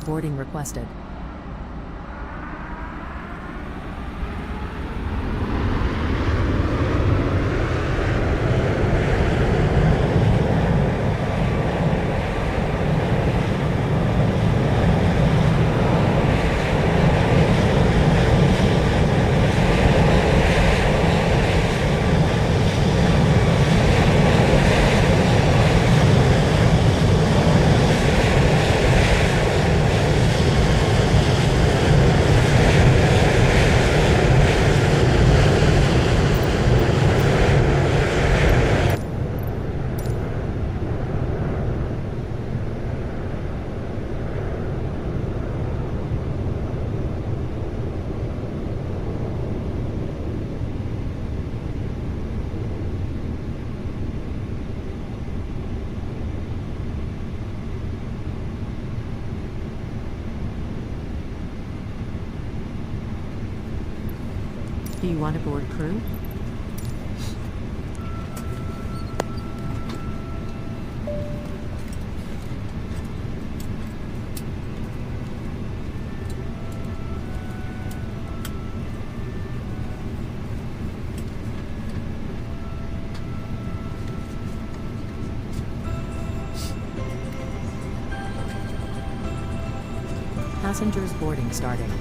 Boarding requested. Do you want to board crew? Passengers boarding starting.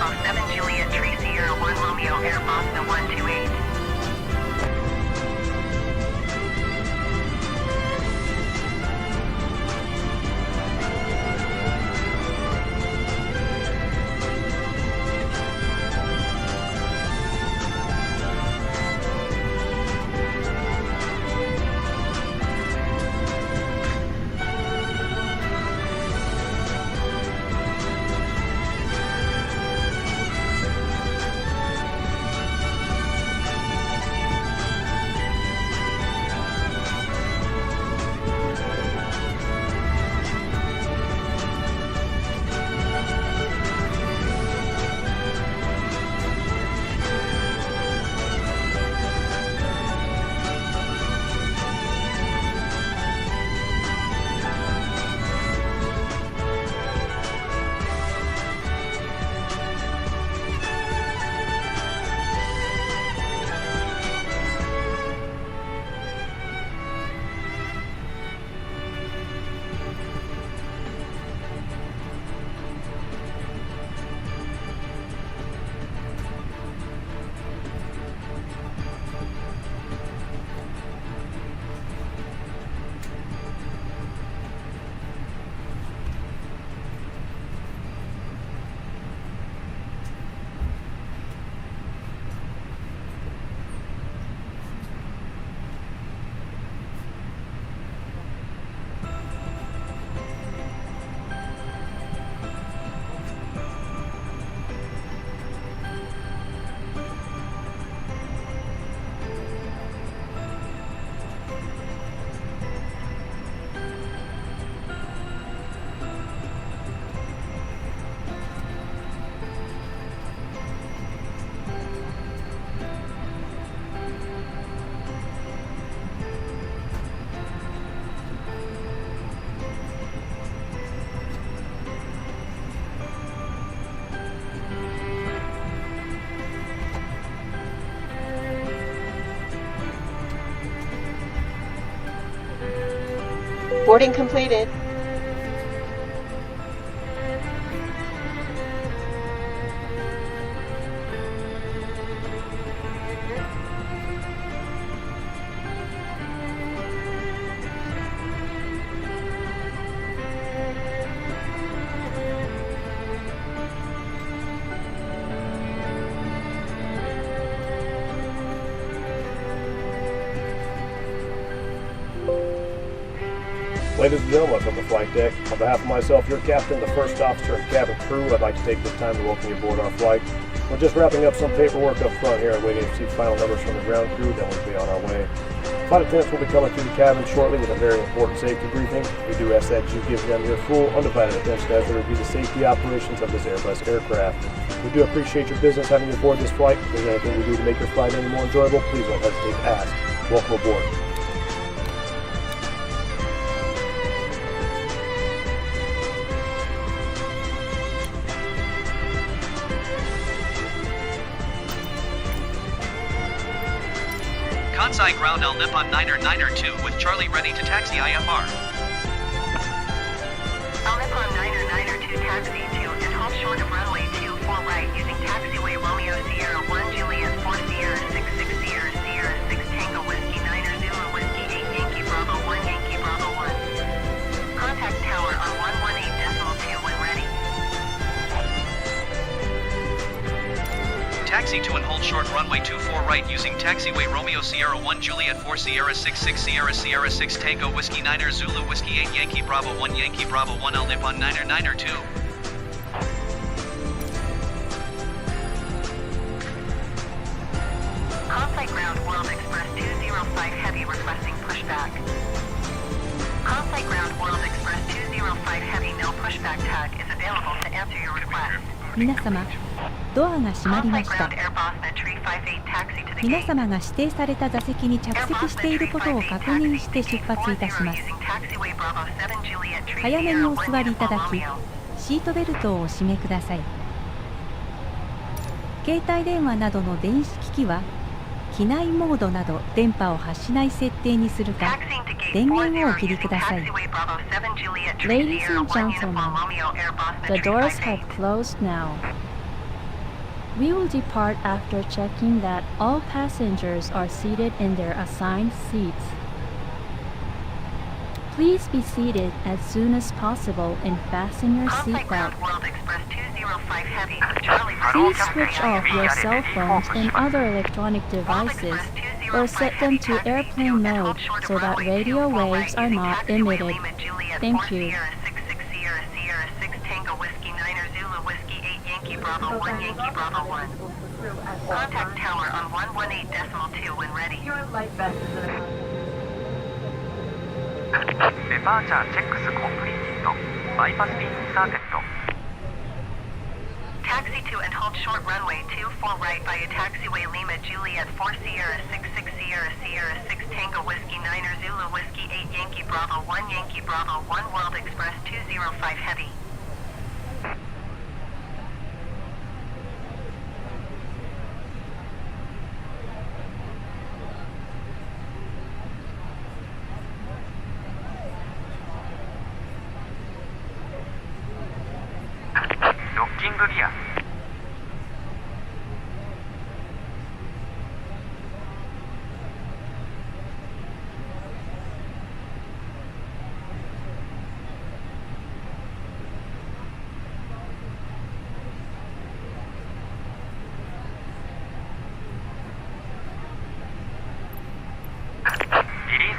Bravo 7 Juliet 3 Sierra 1 Romeo Air Boston 128. Boarding completed. Ladies and gentlemen, from the flight deck, on behalf of myself, your captain, the first officer, and cabin crew, I'd like to take this time to welcome you aboard our flight. We're just wrapping up some paperwork up front here and waiting to receive final numbers from the ground crew, then we'll be on our way. Flight attendants will be coming through the cabin shortly with a very important safety briefing. We do ask that you give them your full, undivided attention as they review the safety operations of this Airbus aircraft. We do appreciate your business having you aboard this flight. If there's anything we do to make your flight any more enjoyable, please don't hesitate to ask. Welcome aboard. Kansai ground L Nippon 900-900 with Charlie ready to taxi IFR. L Nippon 900-900 taxi to and hold short of runway 24 right using taxiway Romeo Sierra 1 Juliet 4 Sierra 66 Sierra Sierra 6 Tango Whiskey 9 Zulu Whiskey 8 Yankee Bravo 1 Yankee Bravo 1. Contact tower on 118.2 when ready. Taxi to and hold short runway 24 right using taxiway Romeo Sierra 1 Juliet 4 Sierra 66 Sierra Sierra 6 Tango Whiskey 9 Zulu Whiskey 8 Yankee Bravo 1 Yankee Bravo 1 L Nippon 900-900. Kansai ground World Express 205 Heavy requesting pushback. Kansai ground World Express 205 Heavy no pushback tag is available to answer your request. 皆様、ドアが閉まりま Kansai した。 ground Airbus 358 taxi to the 皆 gate. 様が指定された座席に着席していることを確認して出発いたします。早めにお座りいただき、シートベルトをお締めください。携帯電話などの電子機器は機内モードなど電波を発しない設定にするか、電源をお切りください。 Ladies and gentlemen, the doors have closed now. We will depart after checking that all passengers are seated in their assigned seats. Please be seated as soon as possible and fasten your seatbelt. Please switch off your cell phones and other electronic devices or set them to airplane mode so that radio waves are not emitted. Thank you. Contact tower on 118.2 when ready. デパーチャーチェックスコンプリーティッドバイパスピンサーケット Taxi to and hold short runway 24 right via taxiway Lima Juliet 4 Sierra 66 Sierra Sierra 6 Tango Whiskey 9er Zulu Whiskey 8 Yankee Bravo 1 Yankee Bravo 1 World Express 205 Heavy.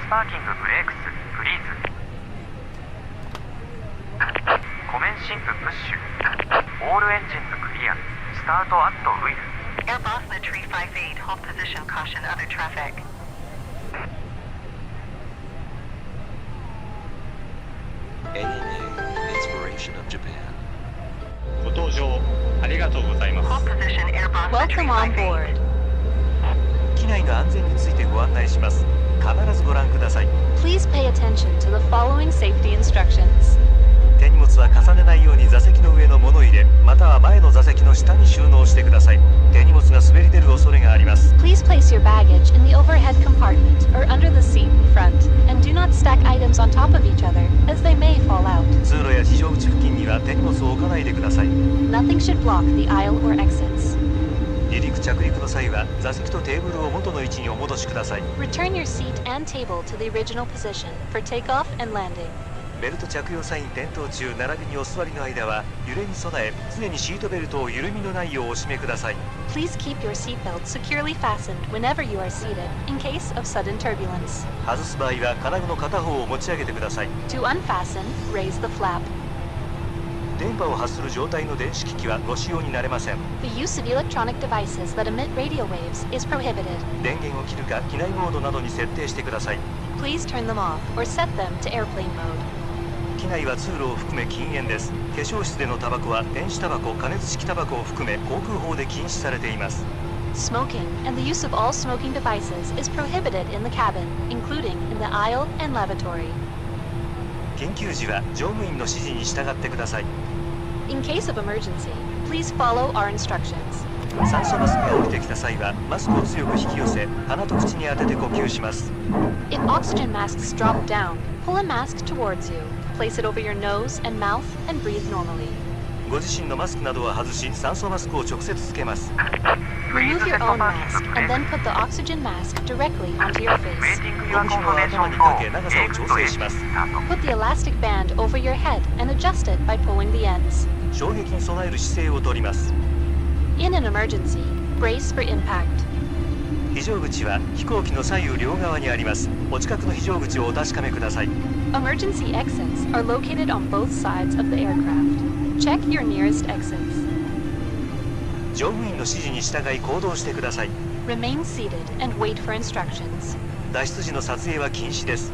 Parking brakes, please. Commencing push. All engines clear. Start at wheel. Air Bosna 358, hold position, caution other traffic. ANA, Inspiration of Japan. ご搭乗ありがとうございます。 Hold position, Air Bosna Welcome on 358. board. 機内の安全についてご案内します。必ずご覧ください。 Please pay attention to the following safety instructions. 手荷物は重ねないように座席の上の物入れ、または前の座席の下に収納してください。手荷物が滑り出る恐れがあります。 Please place your baggage in the overhead compartment or under the seat in front, and do not stack items on top of each other, as they may fall out. 通路や非常口付近には手荷物を置かないでください。 Nothing should block the aisle or exits. 離陸着陸の際は座席とテーブルを元の位置にお戻しください。 Return your seat and table to the original position for takeoff and landing. ベルト着用サイン点灯中並びにお座りの間は揺れに備え常にシートベルトを緩みのないようお締めください。 Please keep your seatbelt securely fastened whenever you are seated in case of sudden turbulence. 外す場合は金具の片方を持ち上げてください。 To unfasten, raise the flap. 電波を発する状態の電子機器はご使用になれません。 The use of electronic devices that emit radio waves is prohibited. 電源を切るか機内モードなどに設定してください。 Please turn them off or set them to airplane mode. 機内は通路を含め禁煙です。化粧室でのタバコは電子タバコ、加熱式タバコを含め航空法で禁止されています。 Smoking and the use of all smoking devices is prohibited in the cabin, including in the aisle and lavatory. 緊急時は乗務員の指示に従ってください。 In case of emergency, please follow our instructions. 酸素マスクが降りてきた際はマスクを強く引き寄せ鼻と口に当てて呼吸します。 If oxygen masks drop down, pull a mask towards you. Place it over your nose and mouth and breathe normally. ご自身のマスクなどは外し酸素マスクを直接つけます。 Remove your own mask and then put the oxygen mask directly onto your face. ご無視の頭にかけ長さを調整します。 Put the elastic band over your head and adjust it by pulling the ends. 衝撃に備える姿勢をとります。 In an emergency, brace for impact. 非常口は飛行機の左右両側にあります。お近くの非常口をお確かめください。 Emergency exits are located on both sides of the aircraft. Check your nearest exits. 乗務員の指示に従い行動してください。 Remain seated and wait for instructions. 脱出時の撮影は禁止です。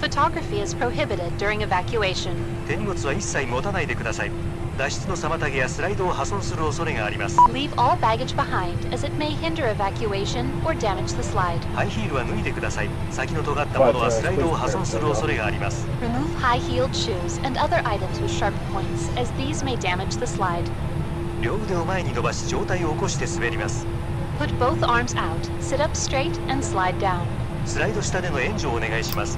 Photography is prohibited during evacuation. 手荷物は一切持たないでください。脱出の妨げやスライドを破損する恐れがあります。 Leave all baggage behind as it may hinder evacuation or damage the slide. ハイヒールは脱いでください。先の尖ったものはスライドを破損する恐れがあります。 Remove high-heeled shoes and other items with sharp points as these may damage the slide. 両腕を前に伸ばし上体を起こして滑ります。 Put both arms out, sit up straight and slide down. スライド下での援助をお願いします。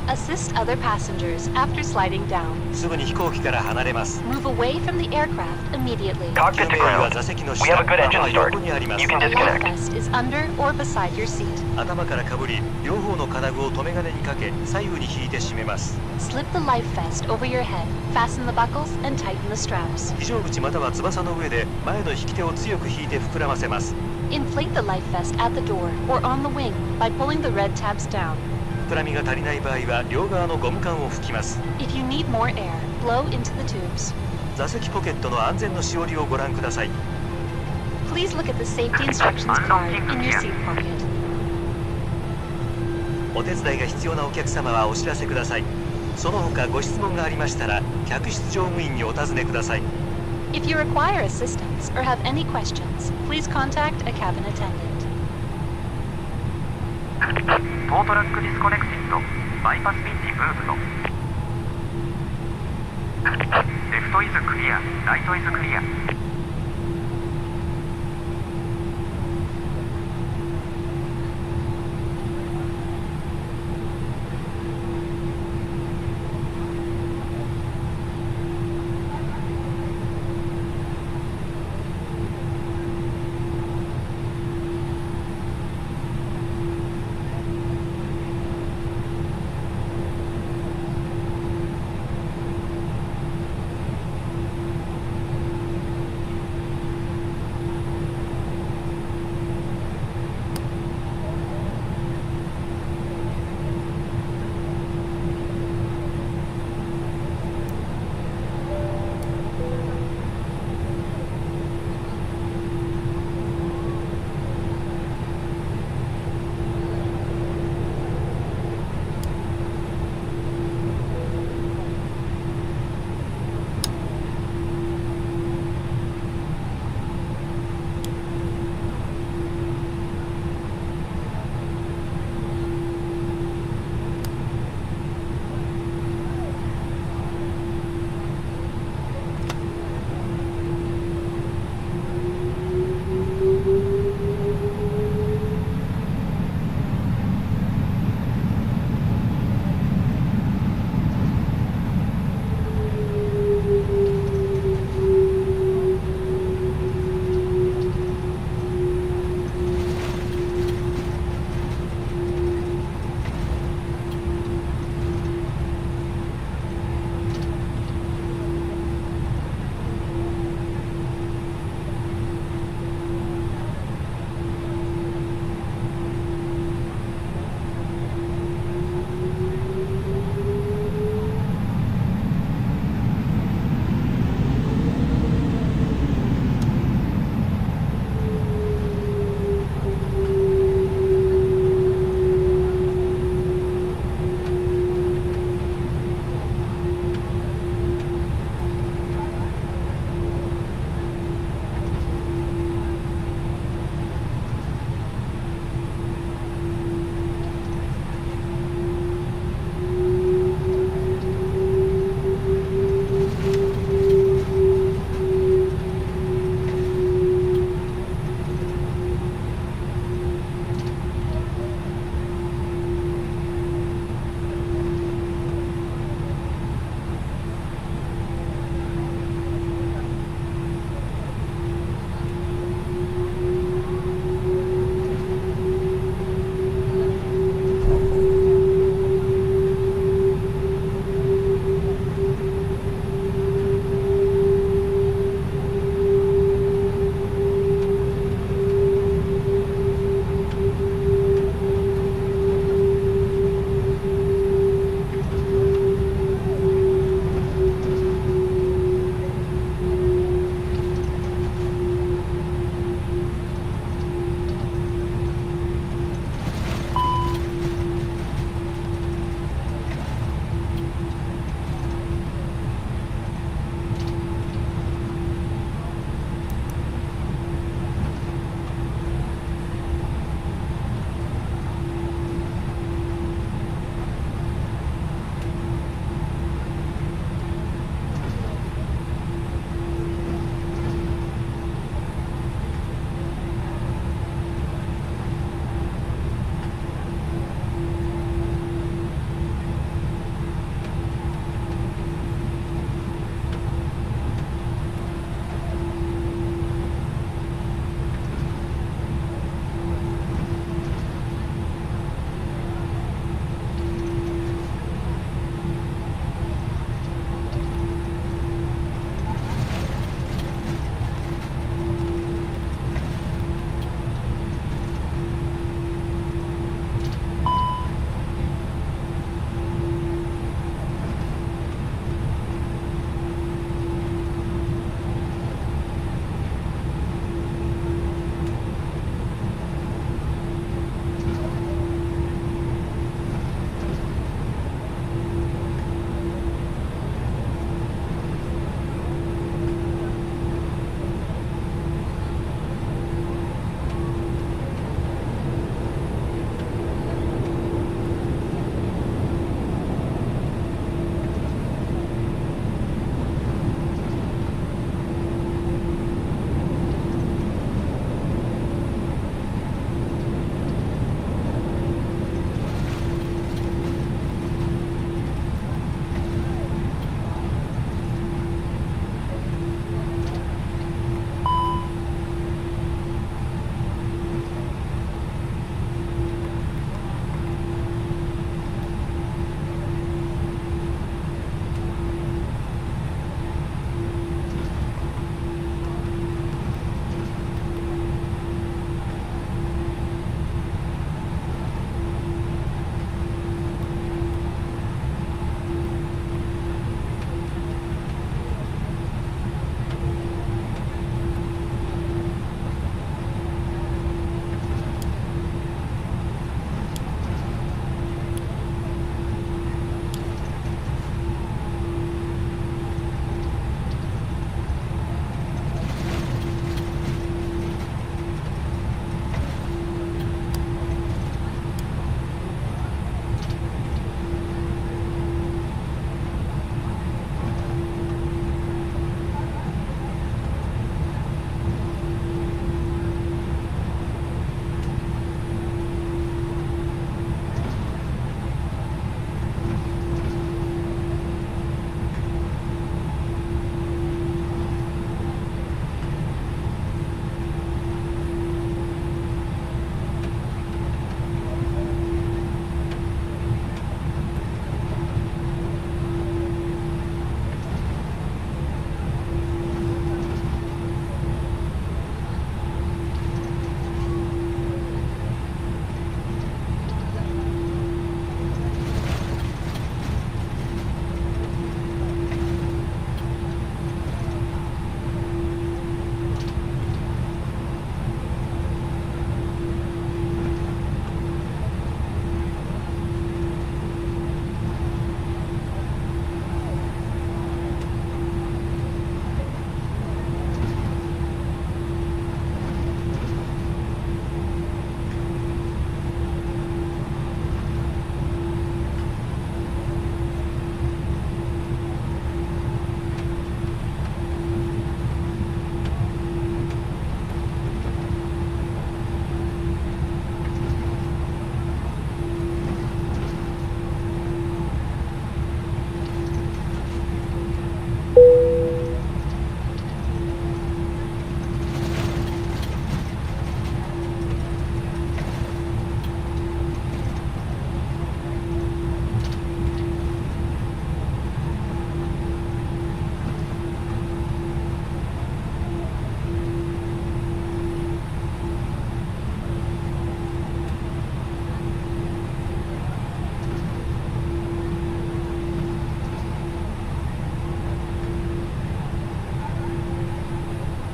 Assist other passengers after sliding down. すぐに飛行機から離れます。 Move away from the aircraft immediately. Cockpit to は ground. 座席の We 下、 have a good また engine は start. 横にあります。 You can The life disconnect. vest is under or beside your seat. 頭からかぶり、両方の金具を留め金にかけ、左右に引いて締めます。 Slip the life vest over your head, fasten the buckles, and tighten the straps. 非常口または翼の上で前の引き手を強く引いて膨らませます。 Inflate the life vest at the door or on the wing by pulling the red tabs down. 膨らみが足りない場合は両側のゴム管を拭きます。 If you need more air, blow into the tubes. 座席ポケットの安全のしおりをご覧ください。 Please look at the safety instructions card in your seat pocket. お手伝いが必要なお客様はお知らせください。その他ご質問がありましたら客室乗務員にお尋ねください。 If you require assistance or have any questions, please contact a cabin attendant. トートラックディスコネクティッド。バイパスピンチムーブド。レフトイズクリア。ライトイズクリア。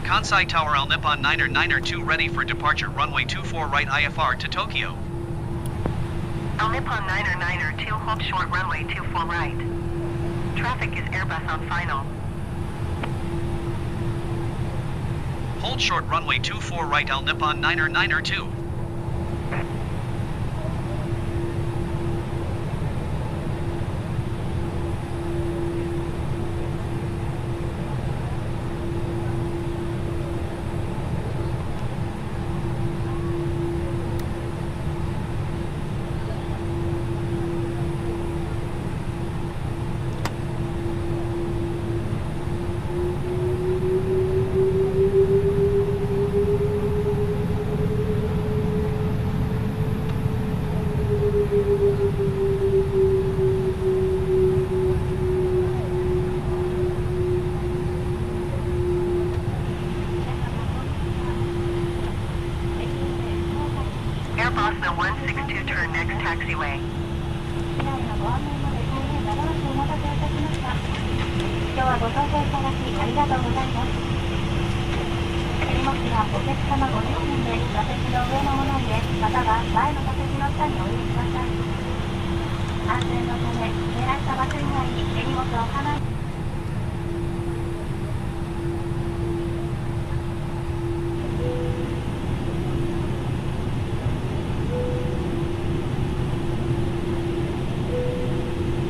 Kansai Tower All Nippon 900 ready for departure. Runway 24 right IFR to Tokyo. All Nippon 900 hold short runway 24 right. Traffic is Airbus on final. Hold short runway 24 right All Nippon 900 Airbus the 162 turn next taxiway. 今日はご搭乗いただきありがとうございます。手荷物はお客様ご自身で座席の上の物入れ、または前の座席の下にお入れください。安全のため、決められた場所以外に手荷物を置かない。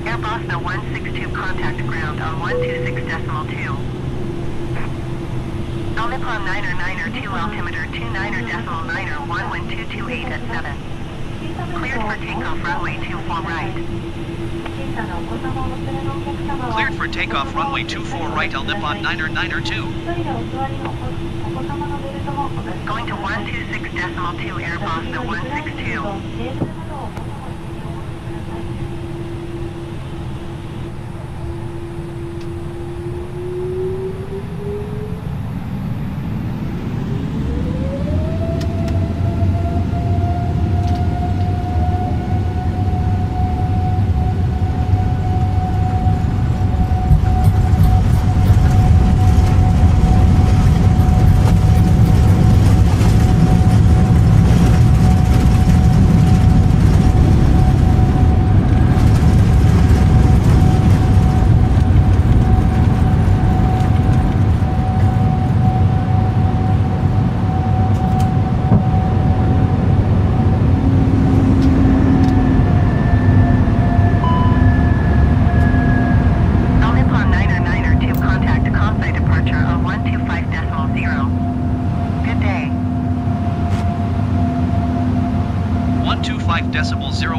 Airbus the 162 contact ground on 126.2. All Nippon 900 altimeter 29.9 wind 228 at 7. Cleared for takeoff runway 24 right. Cleared for takeoff runway 24 right All Nippon 900 Going to 126.2 Airbus the 162.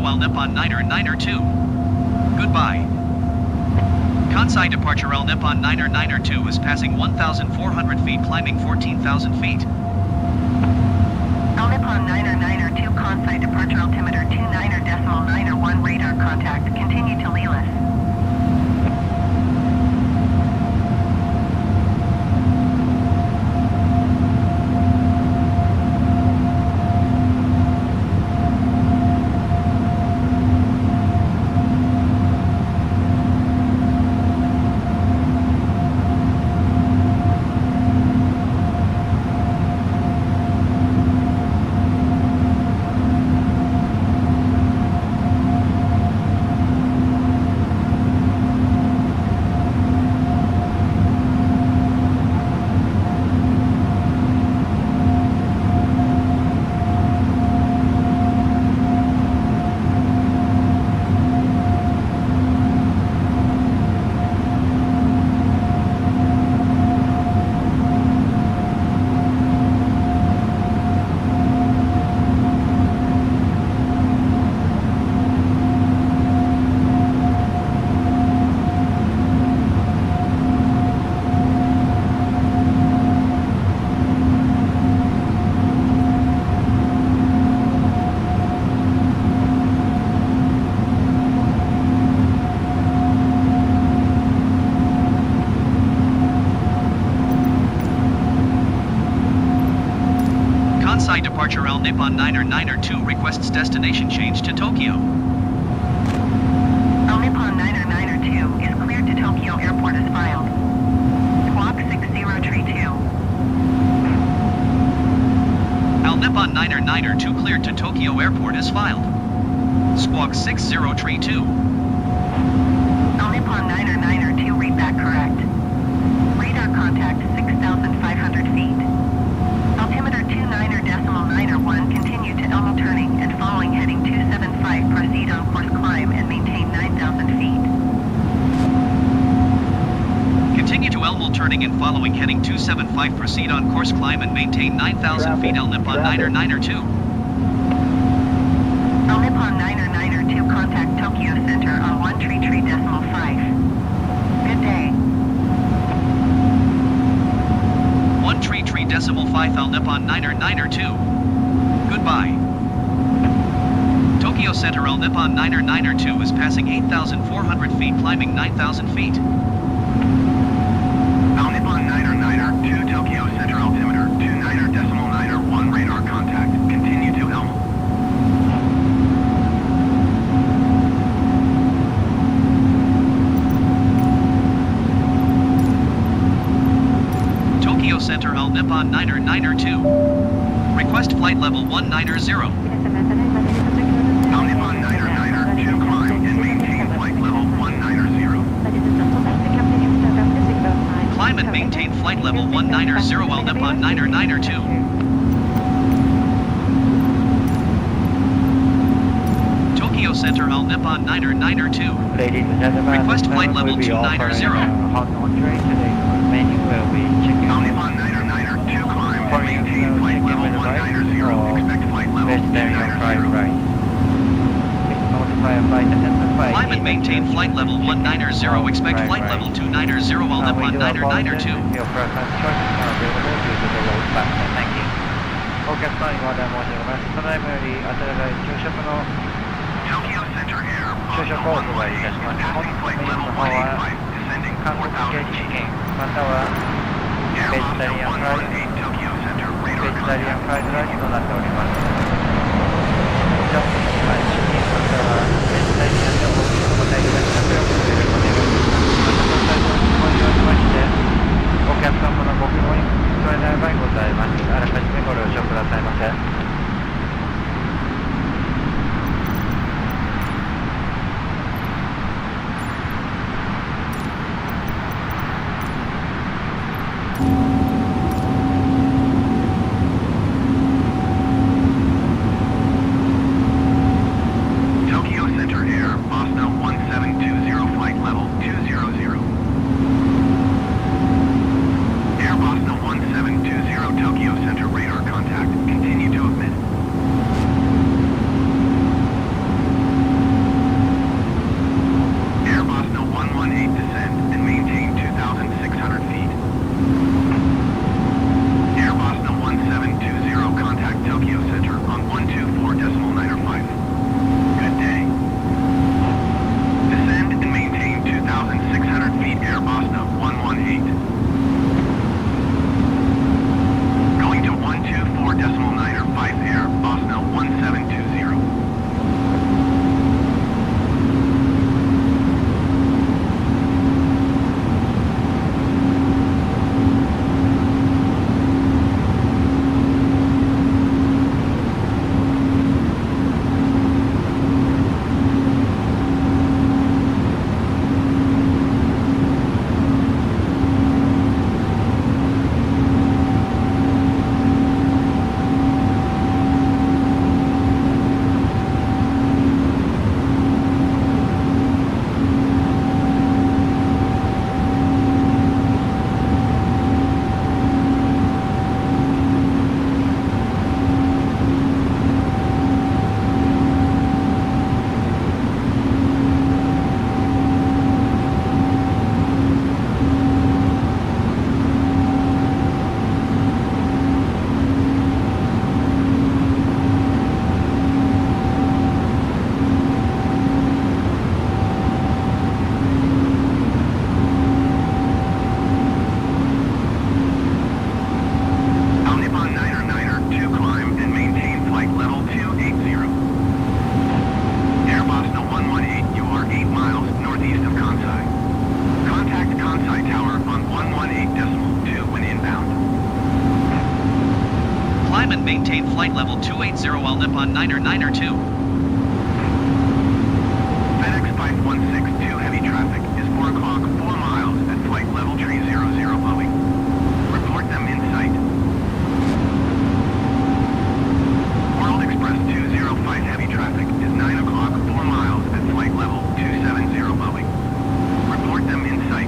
All Nippon 902. Goodbye. Kansai departure All Nippon 902 is passing 1,400 feet, climbing 14,000 feet. All Nippon 902 Kansai departure altimeter 29.901 radar contact. Continue to Leeless. Departure All Nippon 902 requests destination change to Tokyo. All Nippon 902 is cleared to Tokyo Airport as filed. Squawk 6032. Nippon 900 cleared to Tokyo Airport is filed. Squawk 6032. All Nippon 900 read back correct. Radar contact 6,500 feet. Altimeter 29.91 continue to Elmo turning and following heading 275 proceed on course climb and maintain 9,000 feet. Continue to Elmo turning and following heading 275 proceed on course climb and maintain 9,000 feet El Nippon 902. El Nippon 902 contact Tokyo Center on 133.5. Good day. 133.5 El Nippon 902. Goodbye. Tokyo Center El Nippon 902 is passing 8,400 feet climbing 9,000 feet. El Nippon 902 Tokyo Center altimeter 29.91 radar contact. Continue to Elmo. Tokyo Center El Nippon 902. Request flight level 190. El Nippon 902 climb and maintain flight level 190. Climb and maintain flight level 190 El Nippon 902. Tokyo Center El Nippon 902. Request flight level 290. El Nippon 902 climb and maintain flight level 190. Expect flight level 290. Climb and maintain flight level 190. Expect flight level 290 El Nippon 992. お客様にご案内申し上げます。ただいまより新しい昼食の Tokyo Center Air 昼食をお配りいたします。本メニューの方は韓国系チキンまたはベジタリアンフライズライスとなっております。ジャンプチキンまたはベジタリアンのお答えいただきますようご協力お願いします。また最後にご利用しましてお客様のご希望にそれなり場合ございます。あらかじめご了承くださいませ。Air Boston 1720 climb and maintain flight level 280 while Nippon Niner 2. FedEx Flight 162 heavy traffic is 4 o'clock, 4 miles at flight level 300 Boeing. Report them in sight. World Express 205 heavy traffic is 9 o'clock, 4 miles at flight level 270 Boeing. Report them in sight.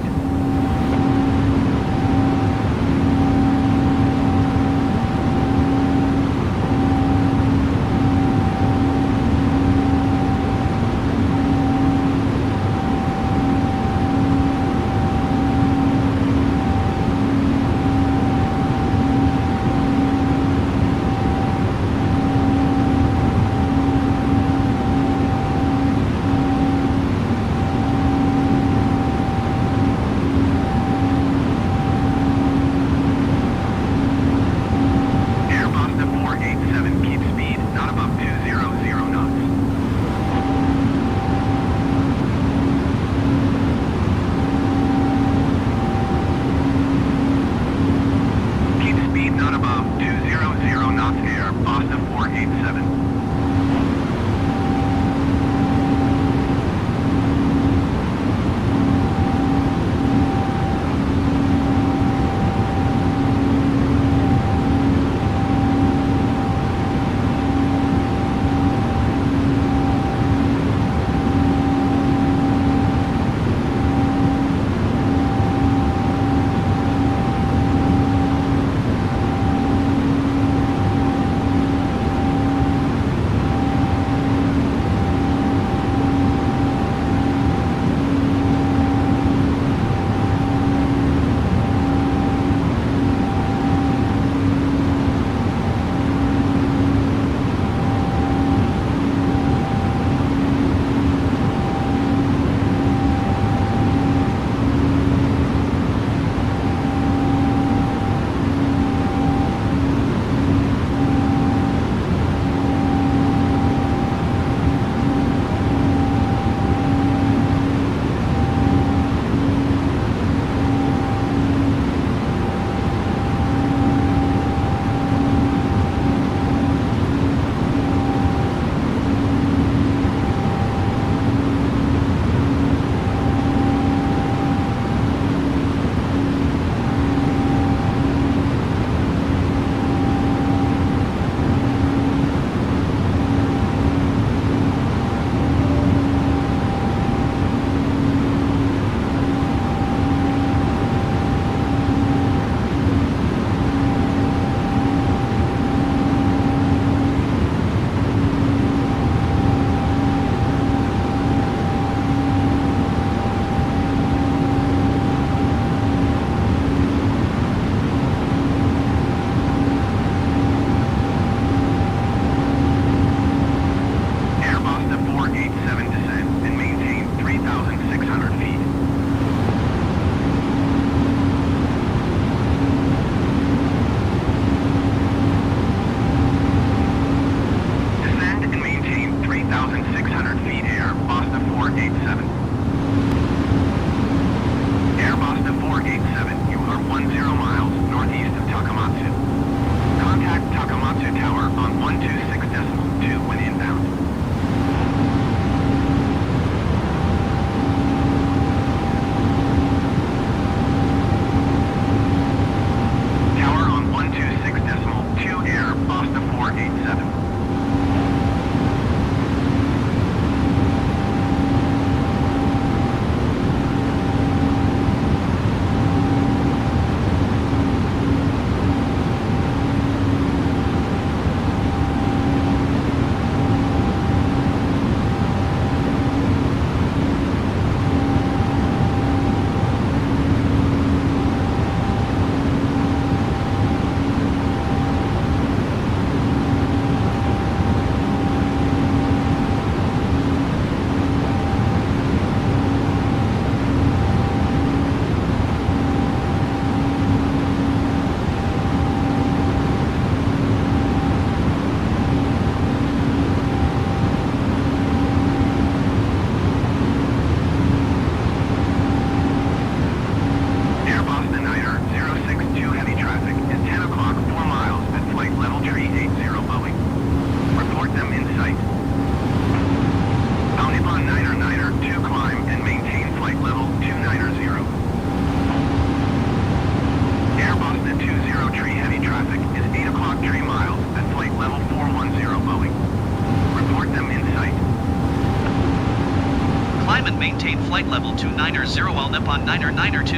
flight level 290 L Nippon 992.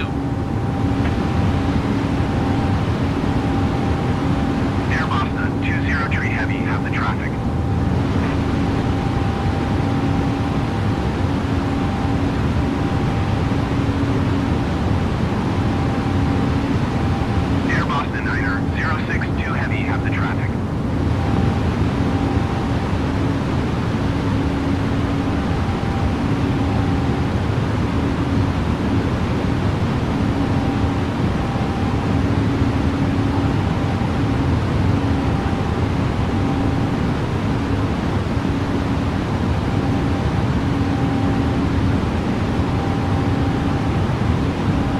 Air Boston 203 Heavy, have the traffic. Air Boston 962 Heavy, have the traffic.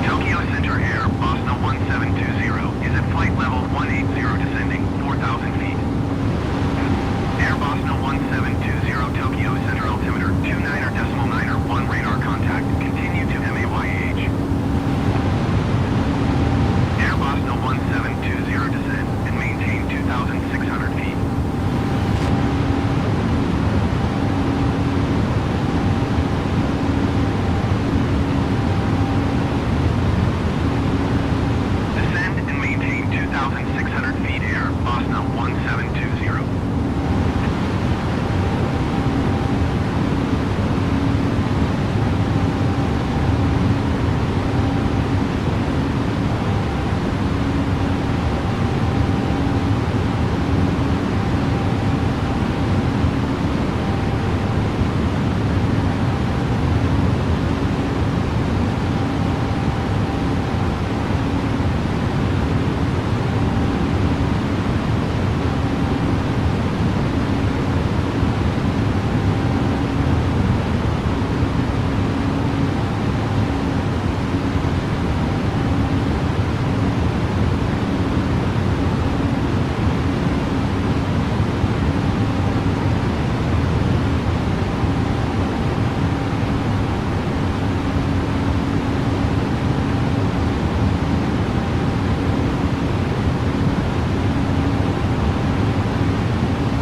Tokyo Center Air, Boston 1720, is at flight level 180 descending, 4,000 feet. Air Boston 1720, Tokyo Center altimeter 29.901 radar contact, continue to MAYH. Air Boston 1720 descend and maintain 2,600 feet. Descend and maintain 2,600 feet air, Boston 1720.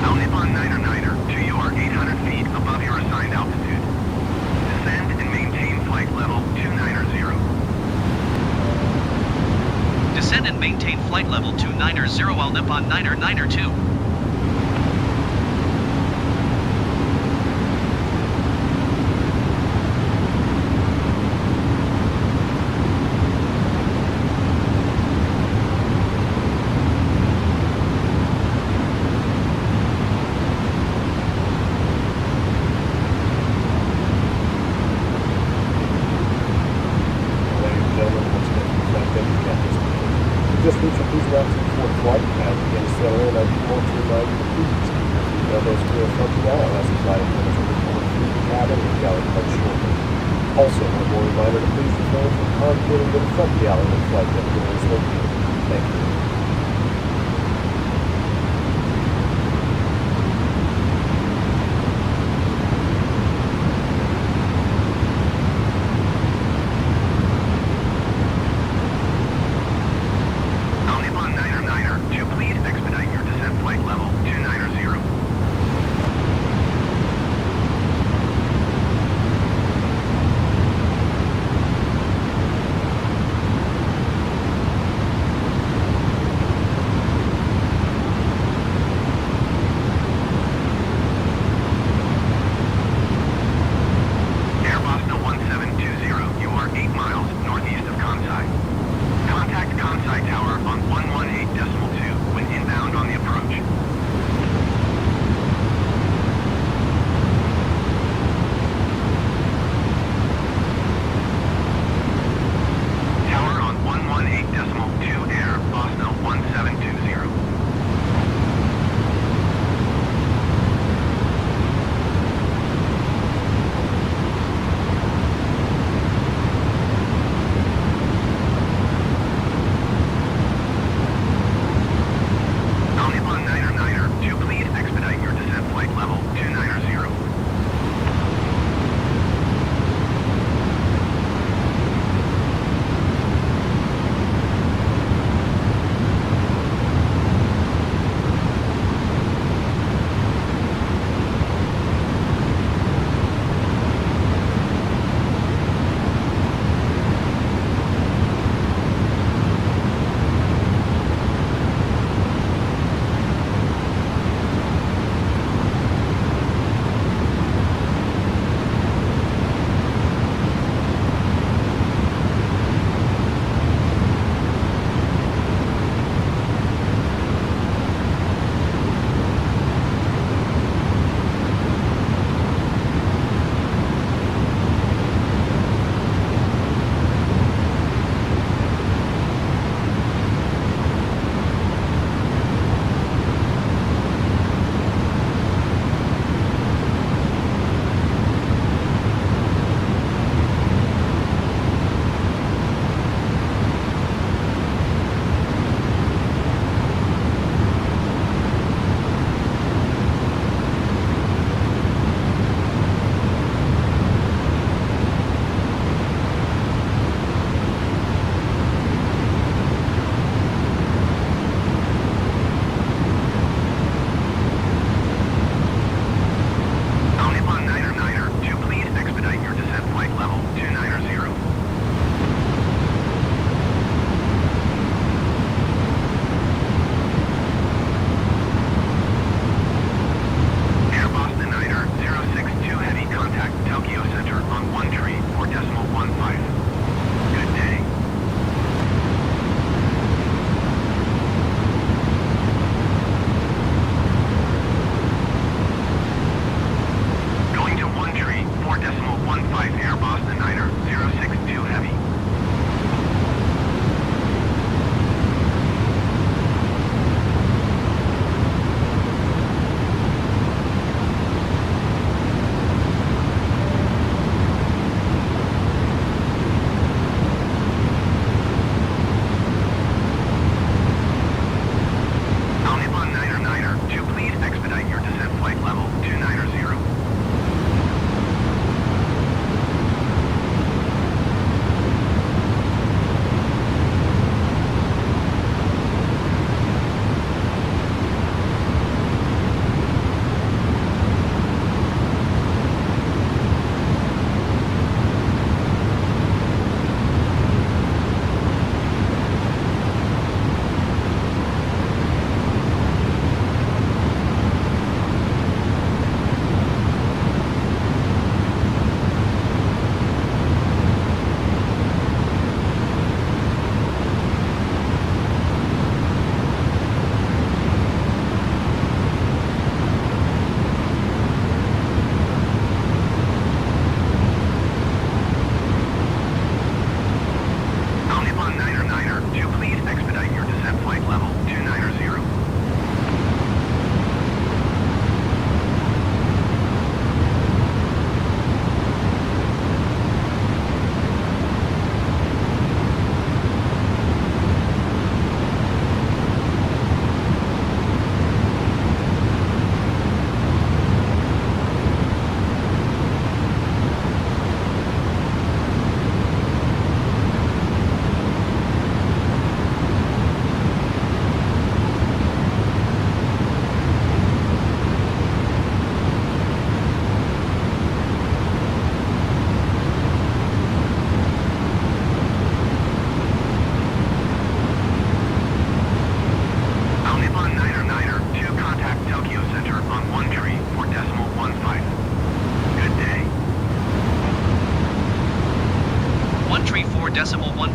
Now Nippon 900, to you are 800 feet above your assigned altitude. Descend and maintain flight level 290. Descend and maintain flight level 290 L Nippon 992. Ladies and gentlemen, once again, flight deck, Captain speaking. We just reached our cruise route to the fourth flight. As we begin to sail in, I do want to remind you to please keep your feet elbows to the front of the galley as the flight attendants will be coming through the cabin and galley quite shortly. Also, one more reminder to please refrain from congregating to the front galley when flight deck door is located. Thank you. Now Nippon 900, to please expedite your descent flight level 290.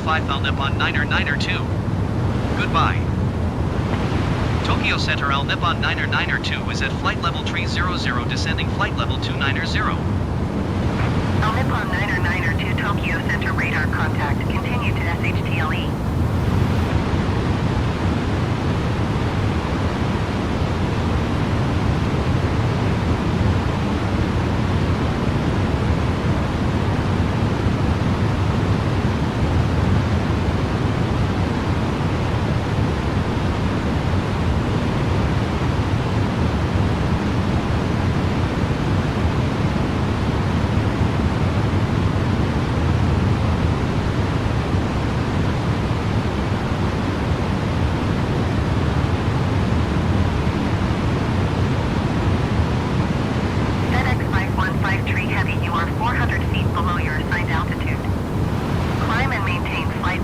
5 Al Nippon 992. Goodbye. Tokyo Center Al Nippon 992 is at flight level 300 descending flight level 290. Al Nippon 992 Tokyo Center radar contact. Continue to SHTLE.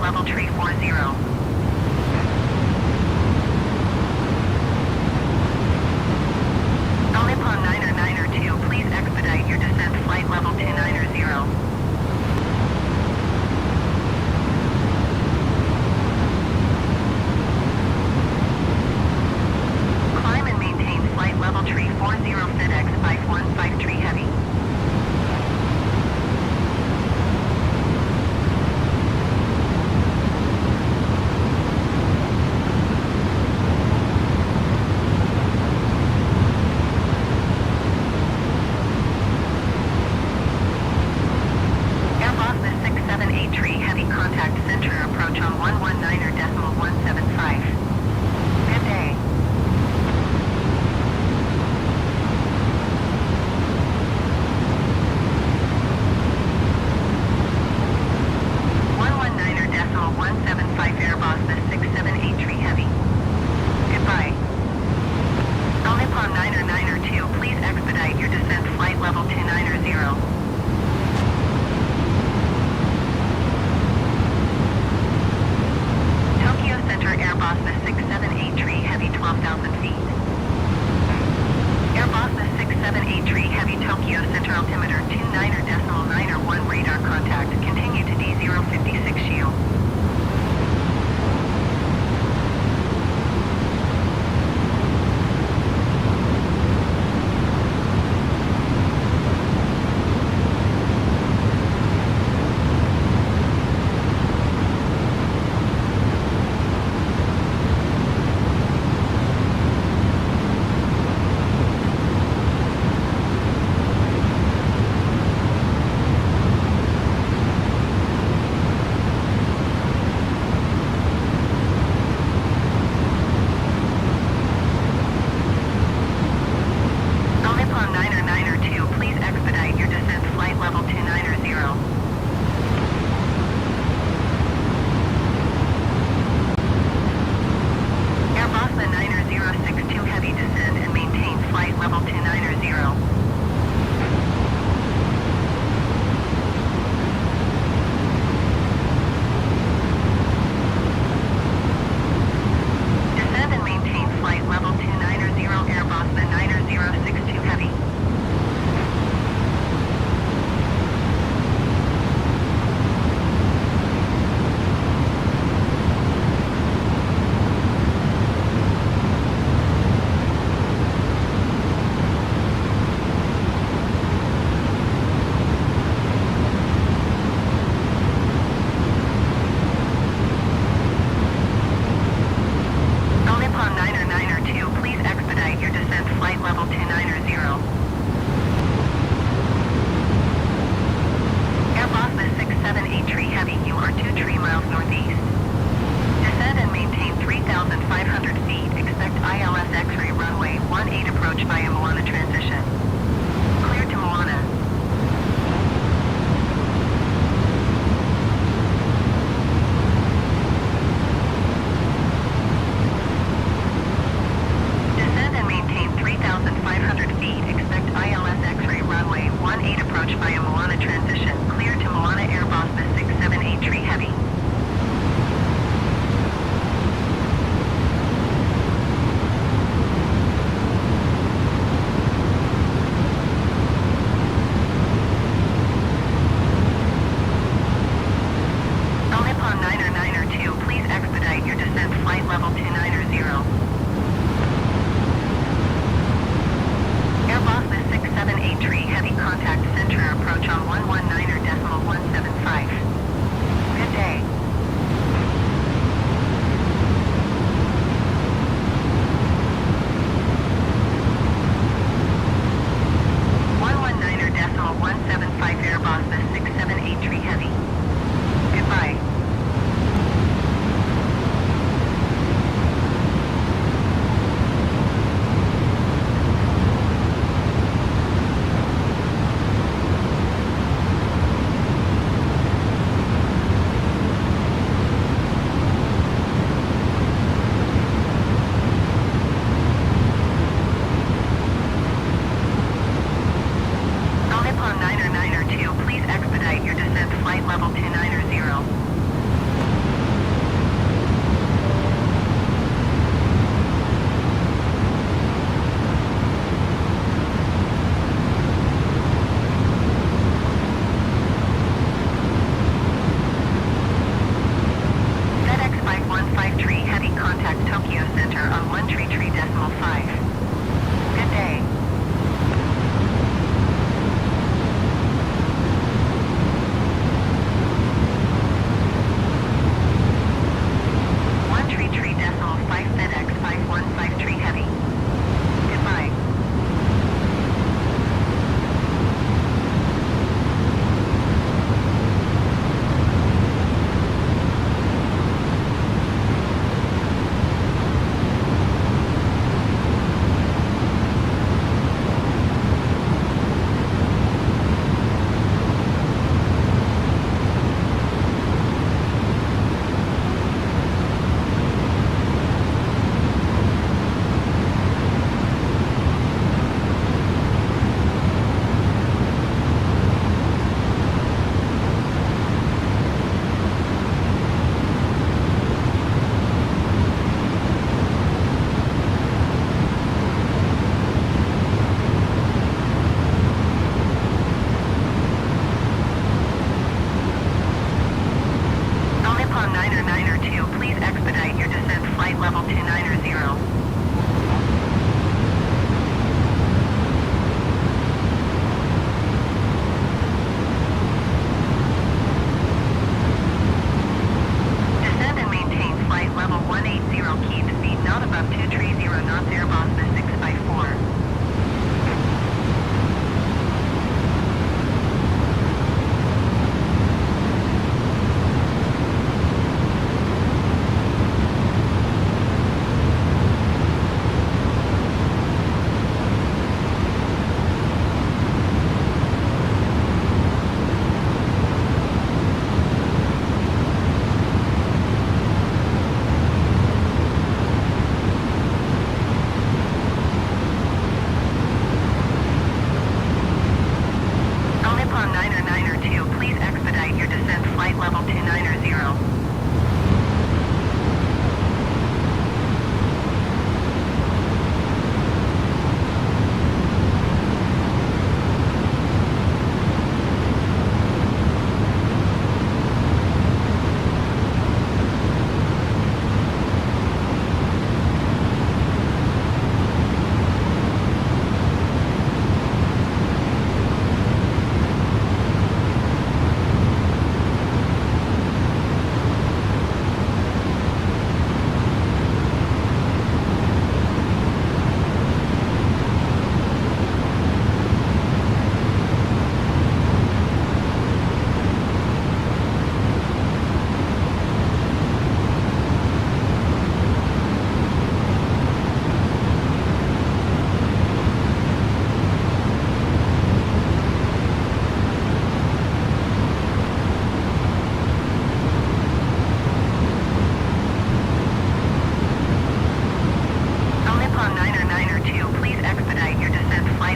Level 340. Al Nippon 992, please expedite your descent flight level 290. Climb and maintain flight level 340 FedEx 5153 Heavy.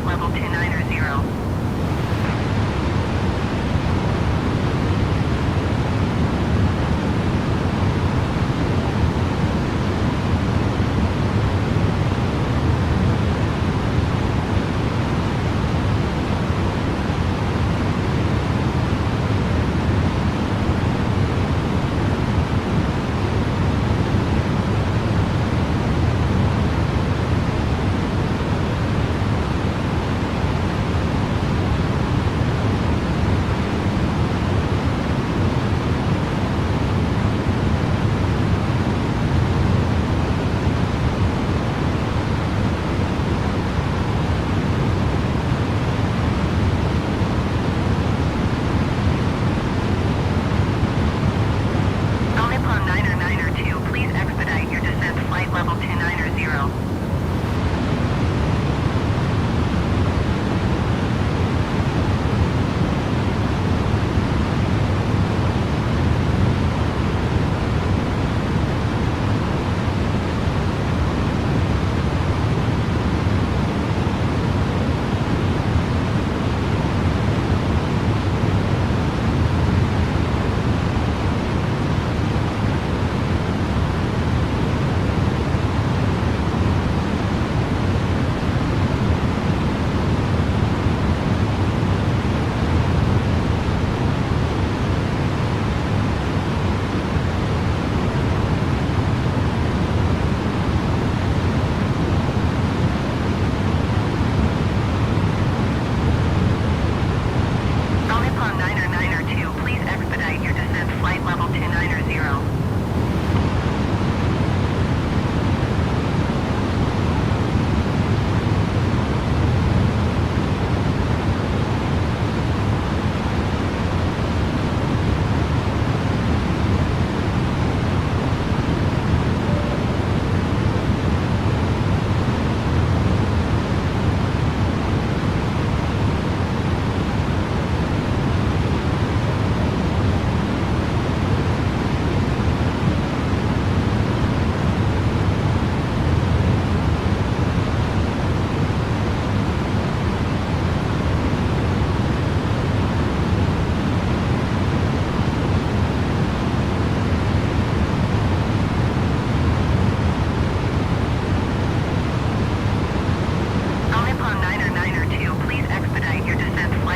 flight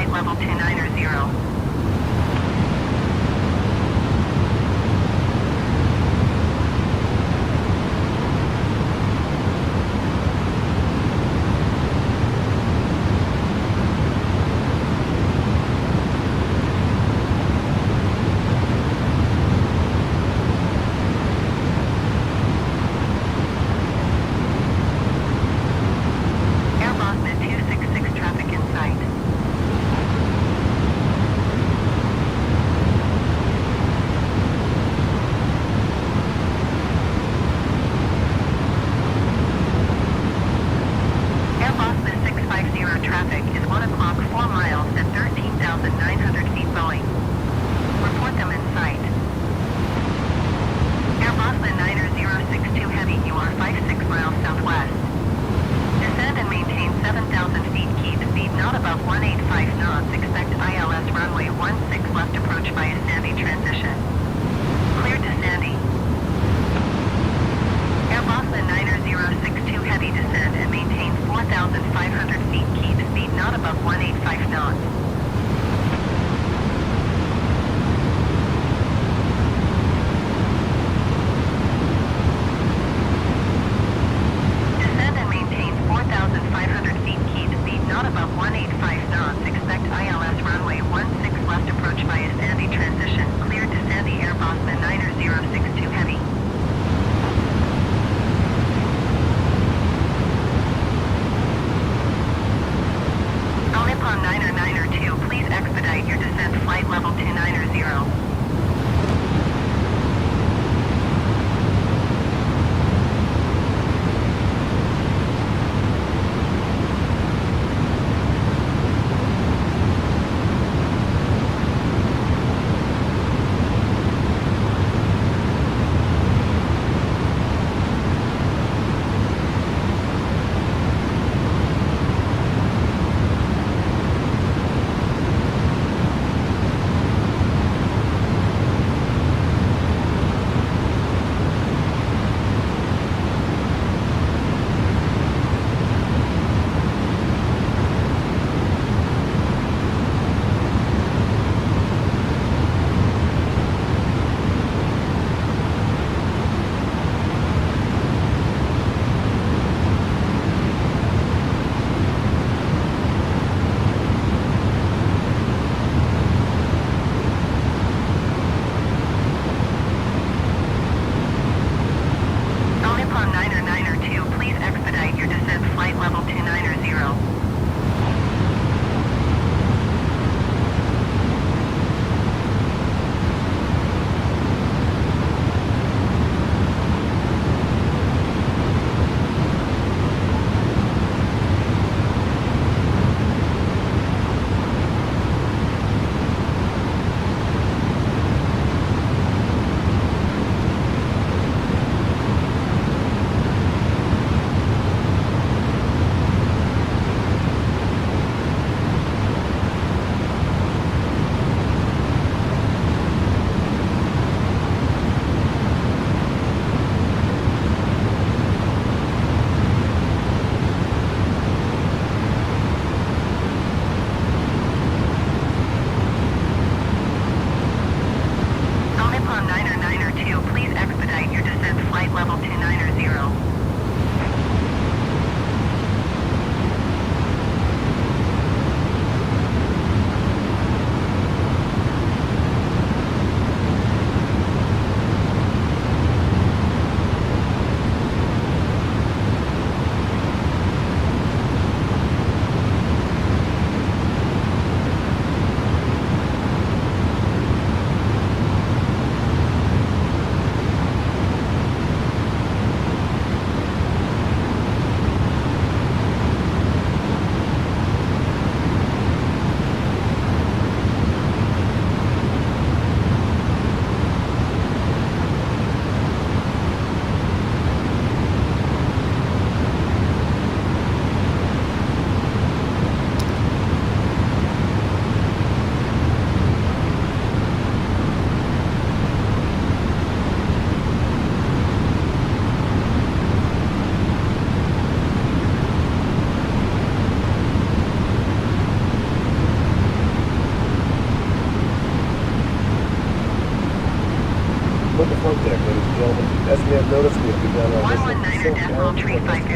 level 290.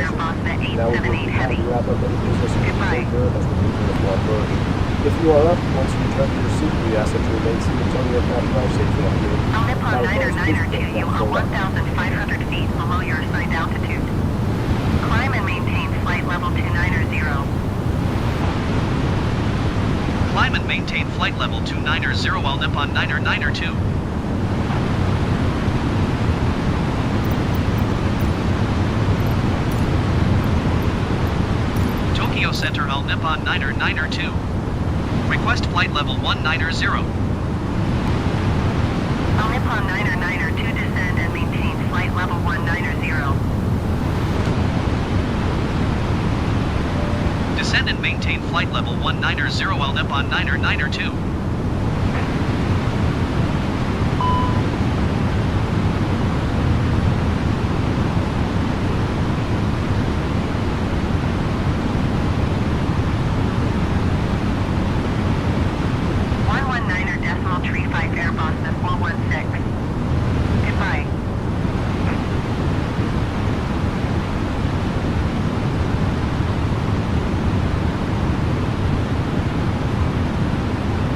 information. Airbus Now would be A330-900 time Heavy. to wrap up any business you need to take care of as we prepare for our bird. If you are up, once you return to your seat, we ask that you remain seated until you have passed drive safely on board. I'll nip on Now, please 992, you are forward. 1,500 feet below your assigned altitude. Climb and maintain flight level 290. Climb and maintain flight level 290 while Nippon 992. Tokyo Center All Nippon 992. Request flight level 190. All Nippon 992 descend and maintain flight level 190. Descend and maintain flight level 190 while Nippon 992. Airbus at 416. Goodbye.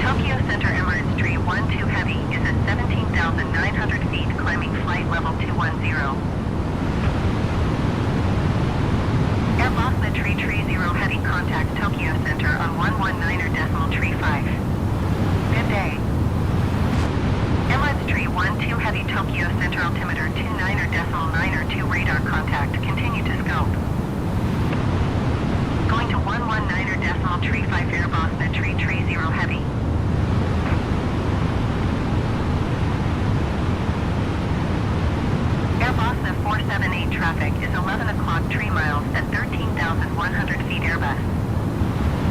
Tokyo Center Emirates 312 Heavy is at 17,900 feet, climbing flight level 210. Airbus at 330 Heavy, contact Tokyo Center on 119.35. Good day. Emirates 312 Heavy, Tokyo Center altimeter 29.92 radar contact, continue to scope. Going to 119.35 Airbus at 330 Heavy. Airbus at 478 traffic is 11 o'clock 3 miles at 13,100 feet Airbus.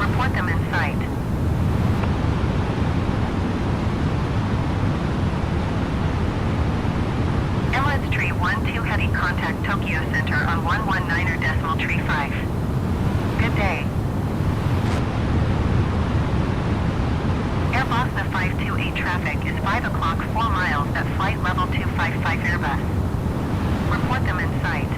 Report them in sight. Emirates 312 Heavy, contact Tokyo Center on 119.35. Good day. Airbus at 528 traffic is 5 o'clock 4 miles at flight level 255 Airbus. Report them in sight.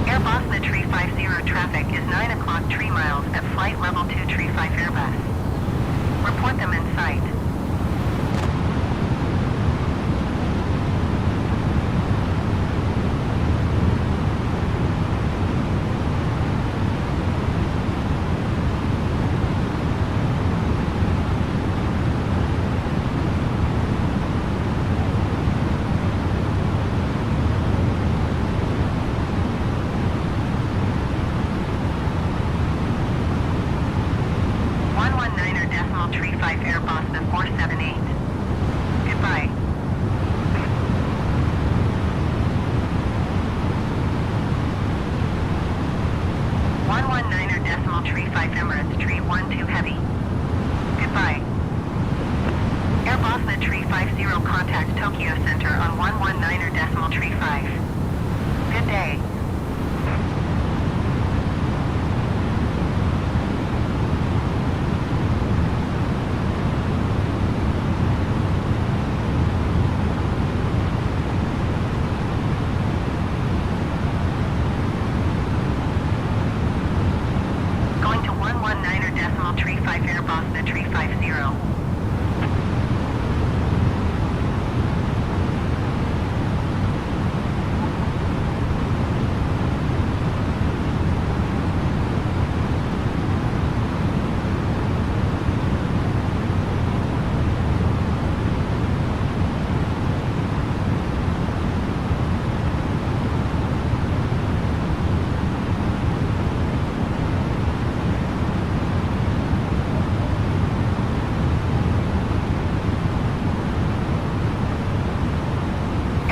Airbus at 350 traffic is 9 o'clock 3 miles at flight level 235 Airbus. Report them in sight. Airbus at 478. Goodbye. Emirates 312 Heavy. Goodbye. Airbus at 350, contact Tokyo Center on 119.35. Good day. Airbus at 350.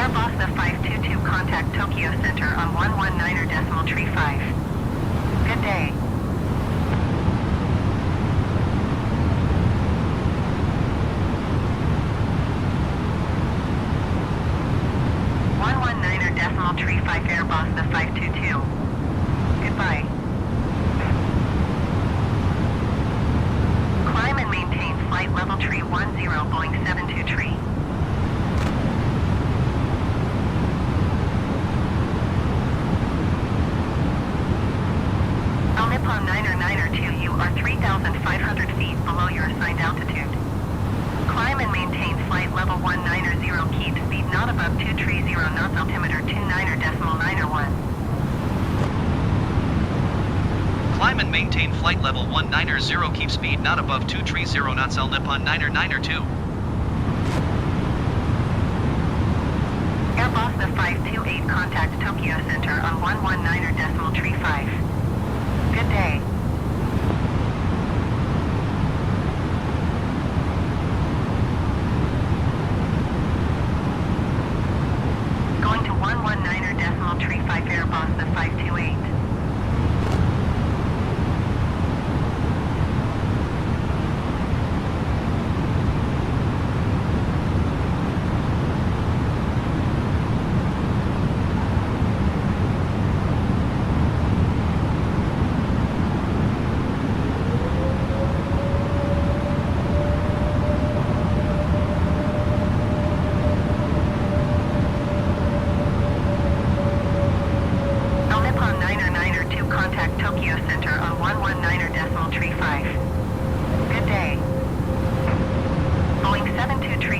Airbus at 522, contact Tokyo Center on 119.35. Good day. Airbus at 522. Goodbye. Climb and maintain flight level 310, Boeing 723. assigned altitude. Climb and maintain flight level 190. Keep speed not above 230 knots. Altimeter 29.91. Climb and maintain flight level 190. Keep speed not above 230 knots. All Nippon 992. Airbus the 528 contact Tokyo Center on 119.35. Good day. Going to 119.35 Airbus the 528.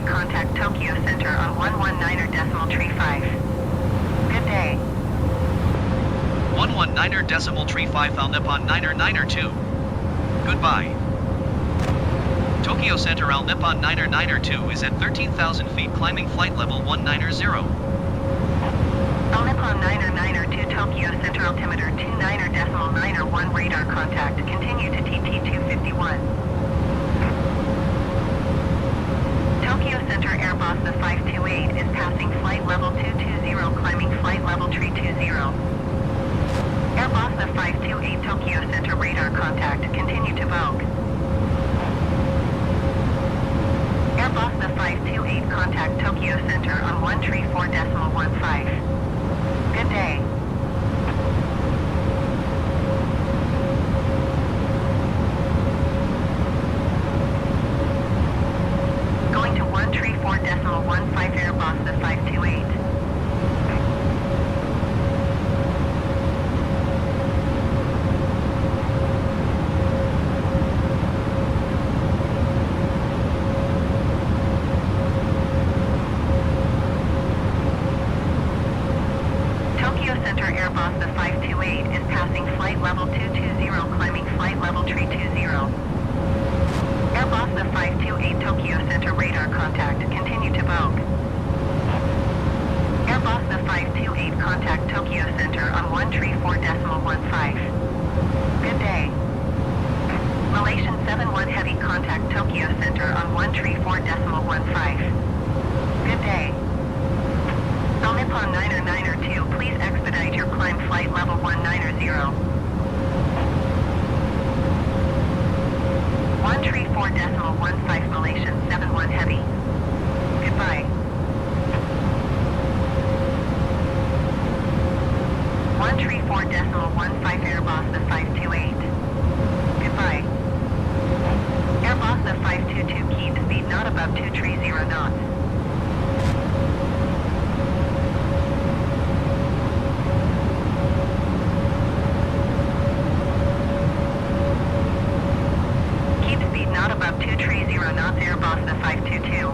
Contact Tokyo Center on 119.35. Good day. 119.35 Al Nippon 992. Goodbye. Tokyo Center Al Nippon 992 is at 13,000 feet climbing flight level 190. Al Nippon 992 Tokyo Center altimeter 29.91 radar contact. Continue to TT 251. Tokyo Center Airbus the 528 is passing flight level 220 climbing flight level 320. Airbus the 528 Tokyo Center radar contact. Continue to Vogue. Airbus the 528 contact Tokyo Center on 134.15. Good day. Going to 134.15 Airbus the 528. Tokyo Center Airbus the 528 is passing flight level 220 climbing flight level 320. Airbus the 528 Tokyo Center radar contact. Continue to Vogue. Airbus the 528 contact Tokyo Center on 134.15. Good day. Malaysian 71 Heavy contact Tokyo Center on 134.15. Good day. Al Nippon 992, please expedite your climb flight level 190. 134.15 Malaysian 71 Heavy. Goodbye. 134.15 Airbus the 528. Goodbye. Airbus the 522 keep speed not above 230 knots. Not above 230 knots Airbus the 522.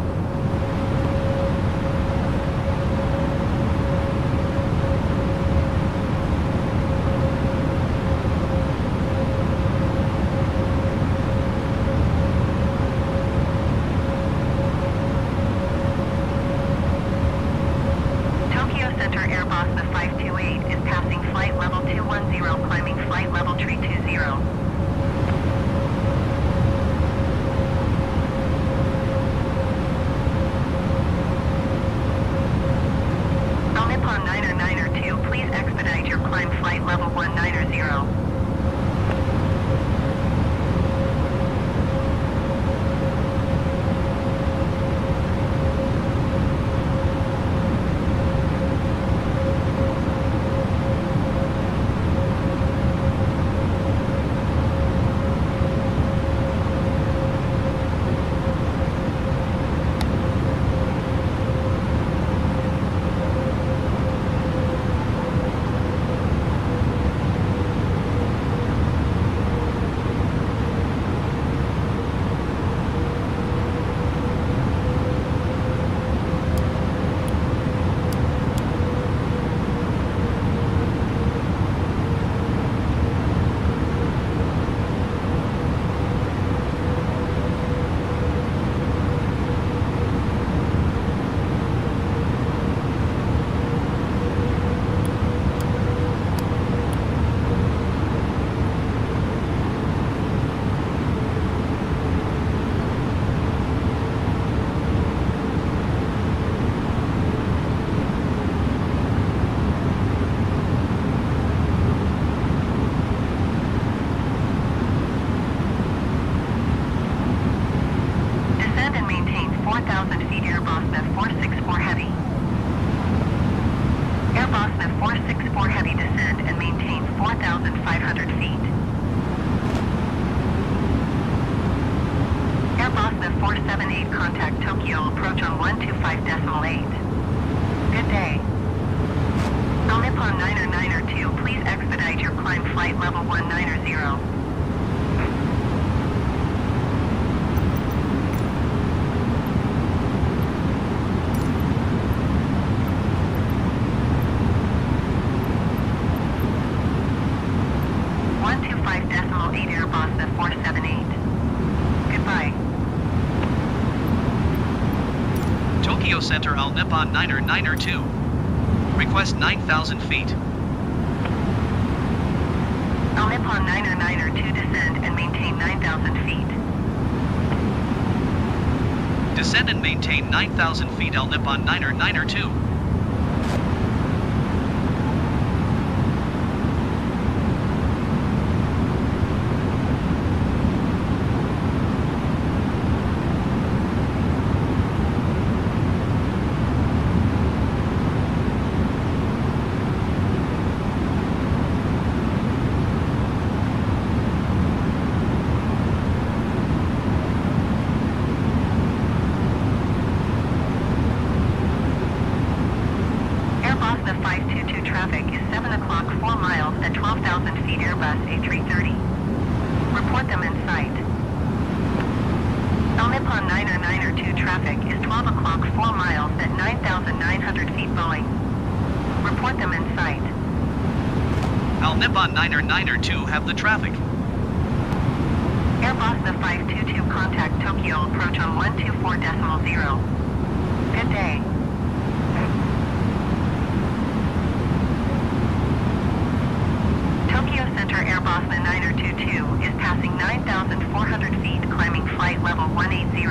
4,500 feet. Airbus 478 contact Tokyo, approach on 125.8. Good day. All Nippon 902, please expedite your climb flight level 190. 125.8 Airbus 478. Goodbye. Tokyo Center All Nippon 902. Request 9,000 feet. All Nippon 902, descend and maintain 9,000 feet. Descend and maintain 9,000 feet All Nippon 902. Airbus 522 traffic is 7 o'clock 4 miles at 12,000 feet Airbus A330. Report them in sight. All Nippon 902 traffic is 12 o'clock 4 miles at 9,900 feet Boeing. Report them in sight. All Nippon 902 have the traffic. Airbus 522 contact Tokyo, approach on 124.0. Good day. Tokyo Center Airbus 922 is passing 9,400 feet, climbing flight level 180.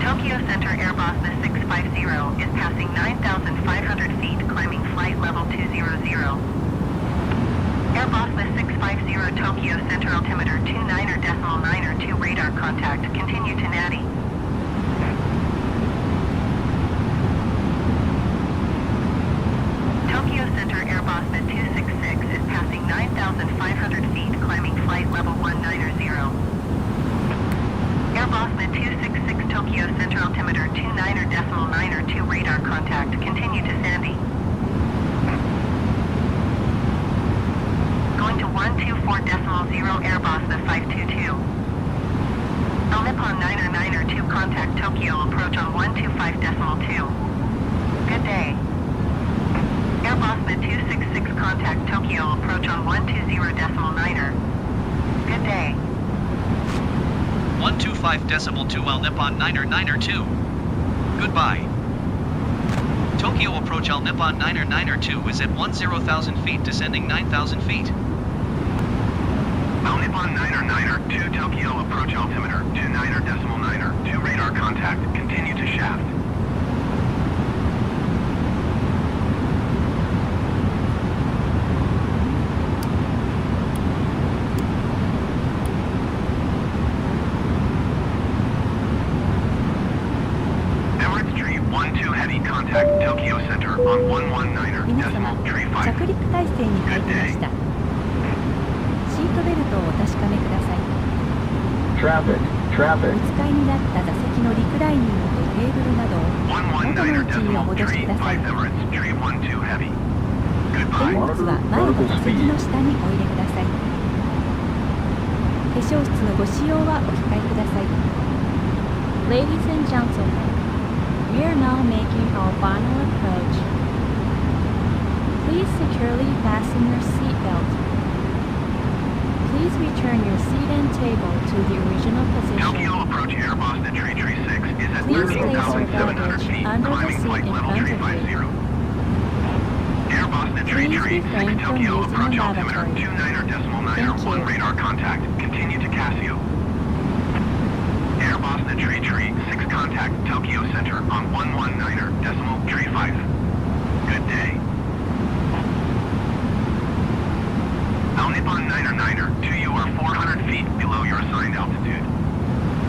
Tokyo Center Airbus 650 is passing 9,500 feet, climbing flight level 200. Airbus 650 Tokyo Center altimeter 29.902 radar contact, continue to Natty. Tokyo Center Airbus 266 is passing 9,500 feet, climbing flight level 190. Airbus 266 Tokyo Center altimeter 29.902 radar contact, continue to Sandy. Going to 124.0 Airbus 522. All Nippon 902 contact Tokyo, approach on 125.2. Good day. Airbus 266 contact Tokyo, approach on 120.9. Good day. 125.2 All Nippon 902. Goodbye. Tokyo approach All Nippon 902 is at 10,000 feet, descending 9,000 feet. All Nippon 902 Tokyo approach altimeter 29.902 radar contact, continue to shaft. Contact Tokyo Center on 119.35. 皆様、着陸態勢に入りました。シートベルトをお確かめください。Traffic, お traffic. 使いになった座席のリクライニングとテーブルなどを元の位置にお戻しください。荷物は前の座席の下にお入れください。化粧室のご使用はお控えください。Ladies and gentlemen, we are now making our final approach. Please securely fasten your seatbelt. Please return your seat and table to the original Tokyo position. approach Airbus the 336 is at Please place your 13,700 luggage feet, under the climbing seat flight in level front of you. 350. Airbus the Please 336 refrain from Tokyo using approach the altimeter lavatory. 29.901 Thank you. radar contact, continue to Casio. Airbus the 336 contact Tokyo Center on 119.35. Good day. All Nippon 902, you are 400 feet below your assigned altitude.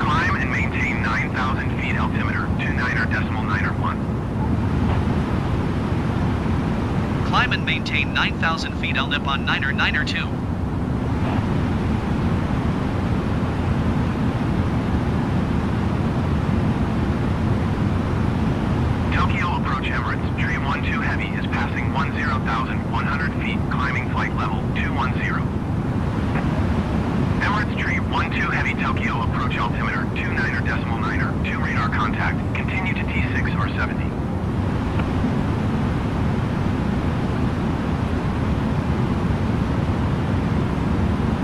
Climb and maintain 9,000 feet altimeter to 9.901. Climb and maintain 9,000 feet on Nippon 992. Tokyo approach Emirates, tree 12 heavy is passing 10,100 feet, climbing flight level 210. Emirates tree 12 heavy Tokyo approach altimeter 29.9, 2 radar contact, continue to T6 or 70.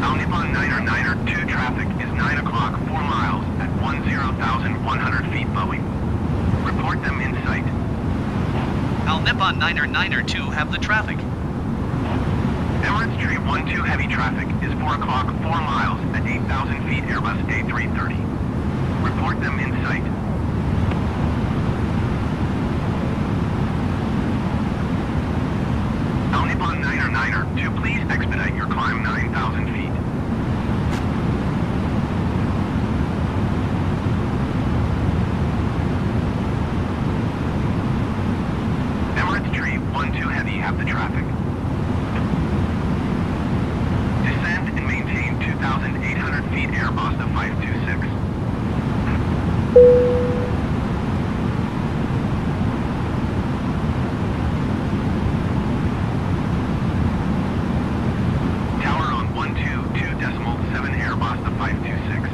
Al Nippon 992 traffic is 9 o'clock, 4 miles at 10,100 feet Boeing. Report them in sight. Al Nippon 992 have the traffic. Emirates tree 12 heavy traffic is 4 o'clock, 4 miles at 8,000 feet Airbus A330. Report them in sight. Al Nippon 992, please expedite your climb 9,000 feet. Emirates tree 12 heavy have the traffic. Descend and maintain 2,800 feet Airbus 526. Tower on 122.7 Airbus 526.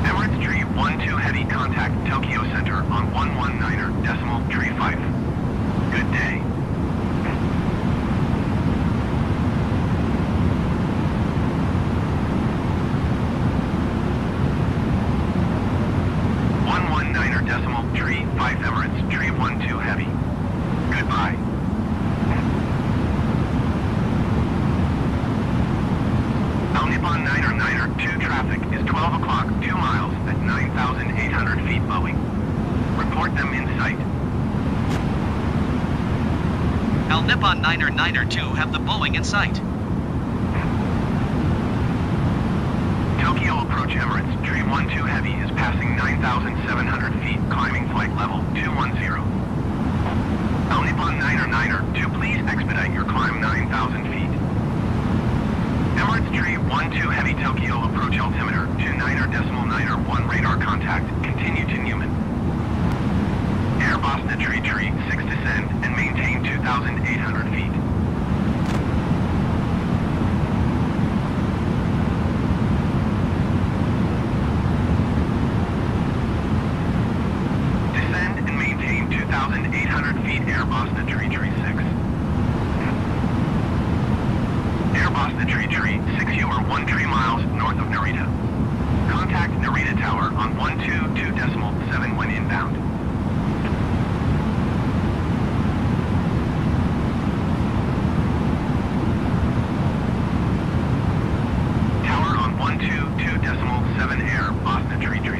Emirates tree 12 heavy contact Tokyo Center on 119.35. Good day. .3 5 Emirates tree 12 heavy. Goodbye. Al Nippon 992 traffic is 12 o'clock, 2 miles at 9,800 feet Boeing. Report them in sight. Al Nippon 992 have the Boeing in sight. Tokyo approach Emirates, tree 12 heavy is passing 9,700 feet, climbing flight level 210. Al Nippon 992, please expedite your climb 9,000 feet. Emirates tree 12 heavy Tokyo approach altimeter 29.91 radar contact, continue to Newman. Air Bosna tree 6 descend and maintain 2,800 feet. Descend and maintain 2,800 feet Air Bosna tree 6. Air Bosna tree 6, you are 13 miles north of Narita. Contact Narita Tower on 122.7 when inbound. Tower on 122.7 Air Bosna tree 6.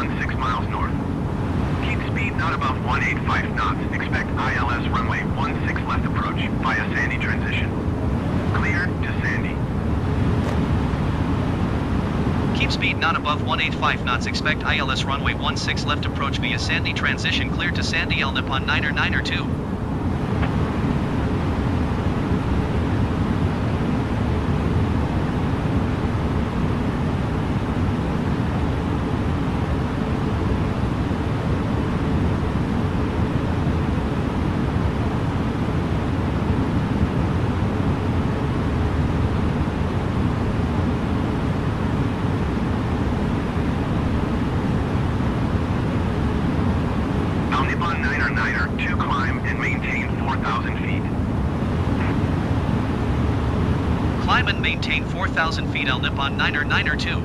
16 miles north. Keep speed not above 185 knots. Expect ILS runway 16 left approach via Sandy transition. Clear to Sandy. Keep speed not above 185 knots. Expect ILS runway 16 left approach via Sandy transition. Clear to Sandy. L Nippon 992. Climb and maintain 4,000 feet. L Nippon 992.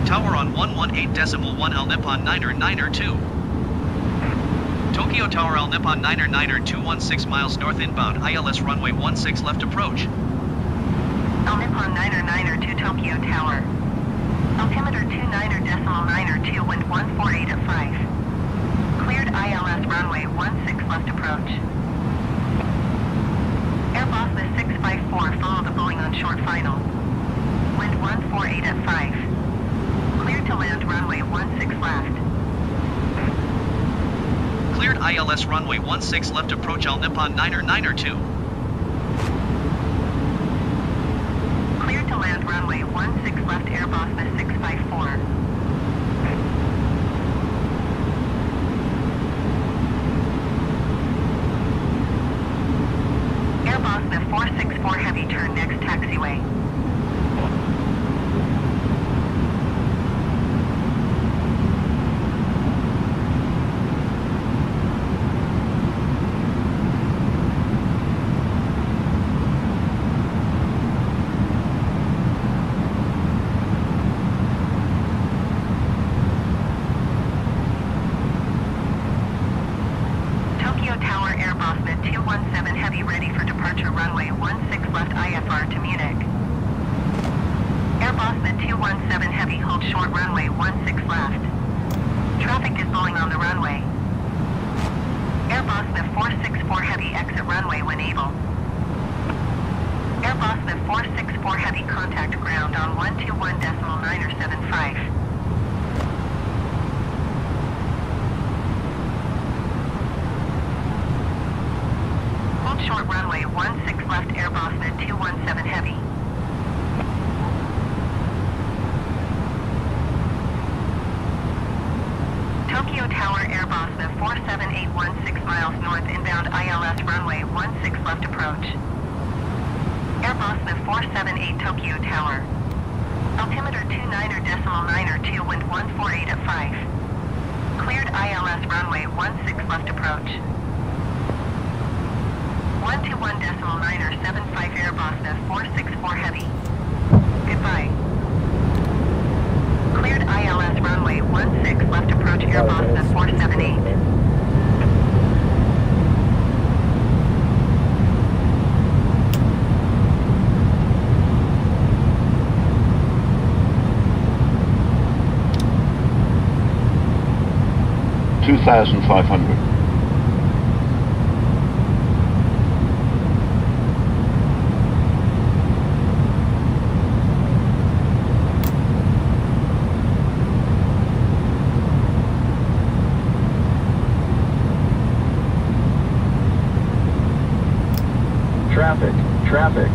Tower on 118.1 L Nippon 992. Tokyo Tower L Nippon 992 216 miles north inbound. ILS runway 16 left approach. L Nippon 992 Tokyo Tower. Altimeter 29.92, wind 148 at 5. Cleared ILS runway 16 left approach. Airbus the 654, follow the Boeing on short final. Wind 148 at 5. Cleared to land runway 16 left. Cleared ILS runway 16 left approach. L Nippon 992. Cleared to land runway 16 left. Airbus the 654. Airbus the 464 heavy, turn next taxiway. Tokyo Tower Airbus the 217 heavy, ready for departure runway 16 left IFR to Munich. Airbus the 217 heavy, hold short runway 16 left. Traffic is Boeing on the runway. Airbus the 464 heavy, exit runway when able. Airbus the 464 heavy, contact ground on 121.975. Short runway 16 left. Airbus the 217 heavy. Tokyo Tower Airbus the 47816 miles north inbound. ILS runway 16 left approach. Airbus the 478 Tokyo Tower. Altimeter 29.92, wind 148 at 5. Cleared ILS runway 16 left approach. 121.975 Airbus the 464 heavy. Goodbye. Cleared ILS runway 16 left approach. Airbus the 478. $2,500. Traffic.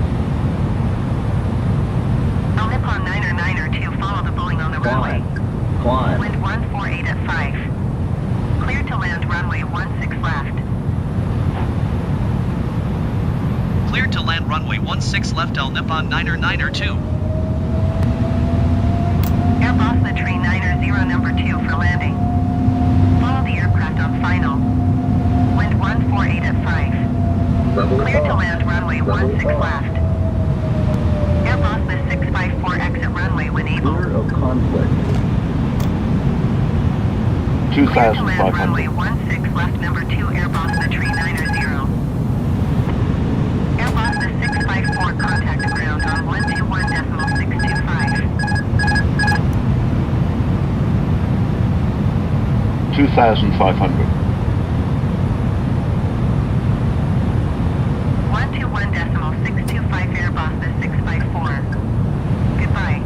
left L Nippon 992. Airbus the tree 90 number 2 for landing. Follow the aircraft on final. Wind 148 at 5. Clear to land runway 16 left. Airbus the 654 exit runway when able. Clear of conflict. Clear to land runway 2,500. 16 left number 2 Airbus the tree 90. Airbus the 654 contact ground on 121.625. 2,500. 121.625 Airbus the 654. Goodbye.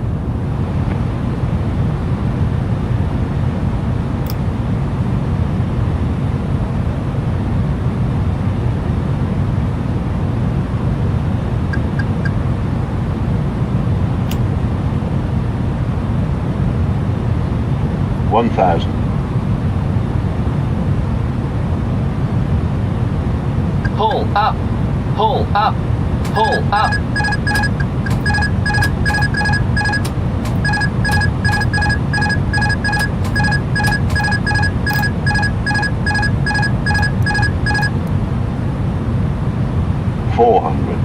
One thousand. Pull up, pull up, pull up. 400.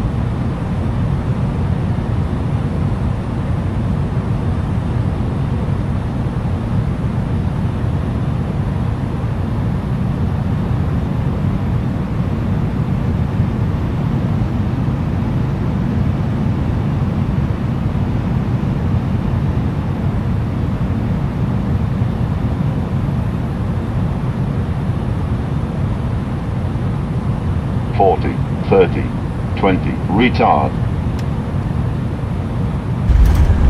40, 30, 20, retard.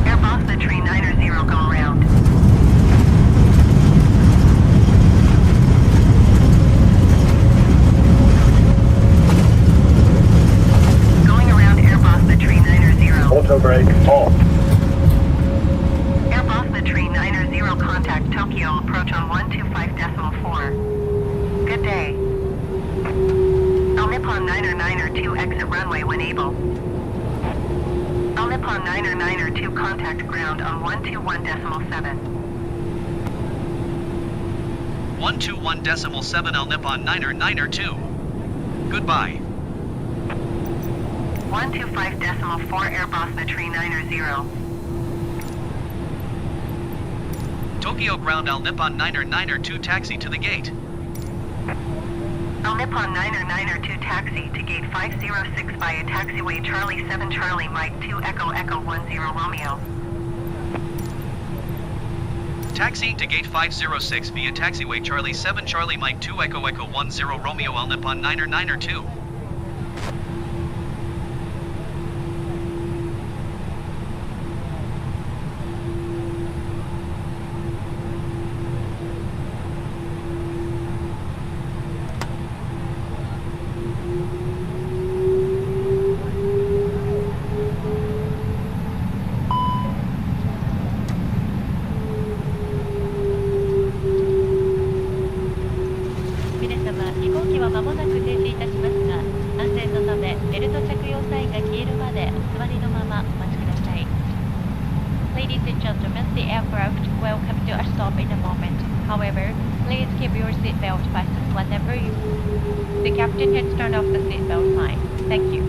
Airbus the tree 90 go around. Going around Airbus the tree 90. Auto brake off. Airbus the tree 90 contact Tokyo approach on 125.4. Good day. L Nippon 992 exit runway when able. L Nippon 992 contact ground on 121.7. 121.7 L Nippon 992. Goodbye. 125.4 Airbus the tree 90. Tokyo ground L Nippon 992 taxi to the gate. L Nippon 992 taxi to gate 506 via taxiway Charlie 7 Charlie Mike 2 Echo Echo 10 Romeo. Taxi to gate 506 via taxiway Charlie 7 Charlie Mike 2 Echo Echo 10 Romeo L Nippon 992. Ladies and gentlemen, the aircraft will come to a stop in a moment. However, please keep your seatbelt fastened whenever the captain has turned off the seatbelt sign. Thank you.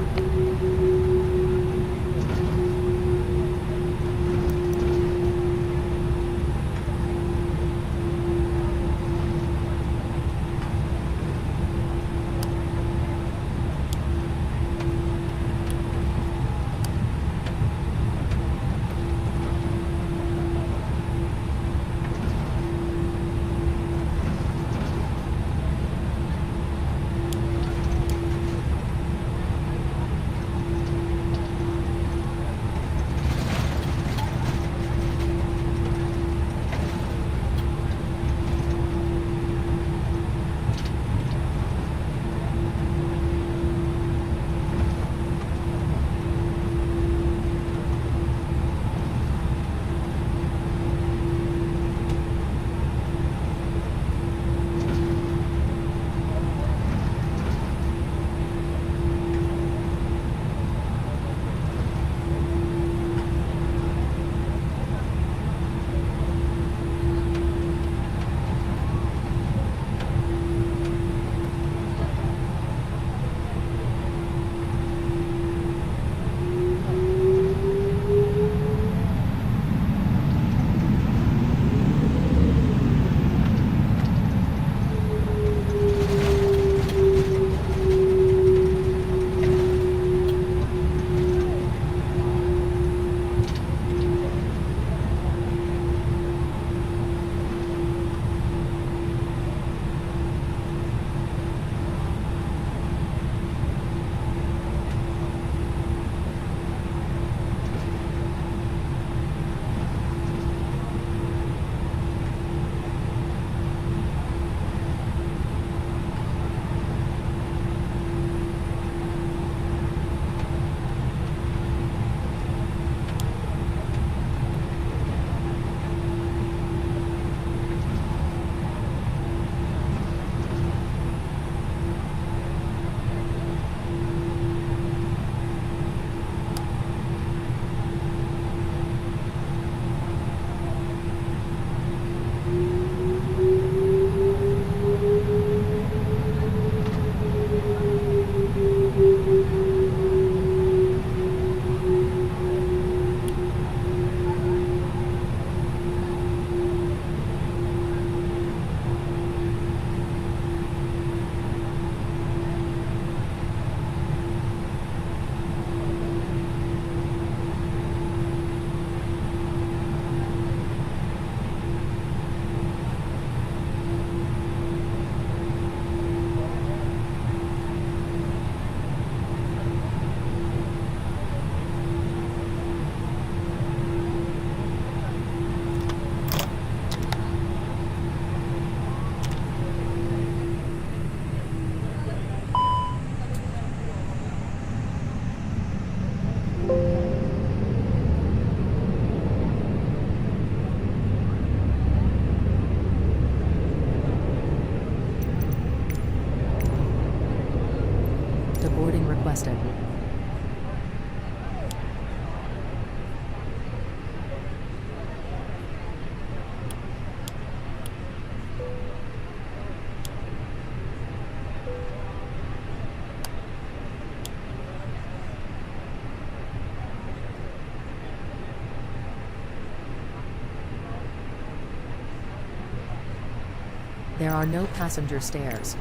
There are no passenger stairs.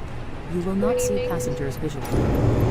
You will What not do you see mean? passengers visually.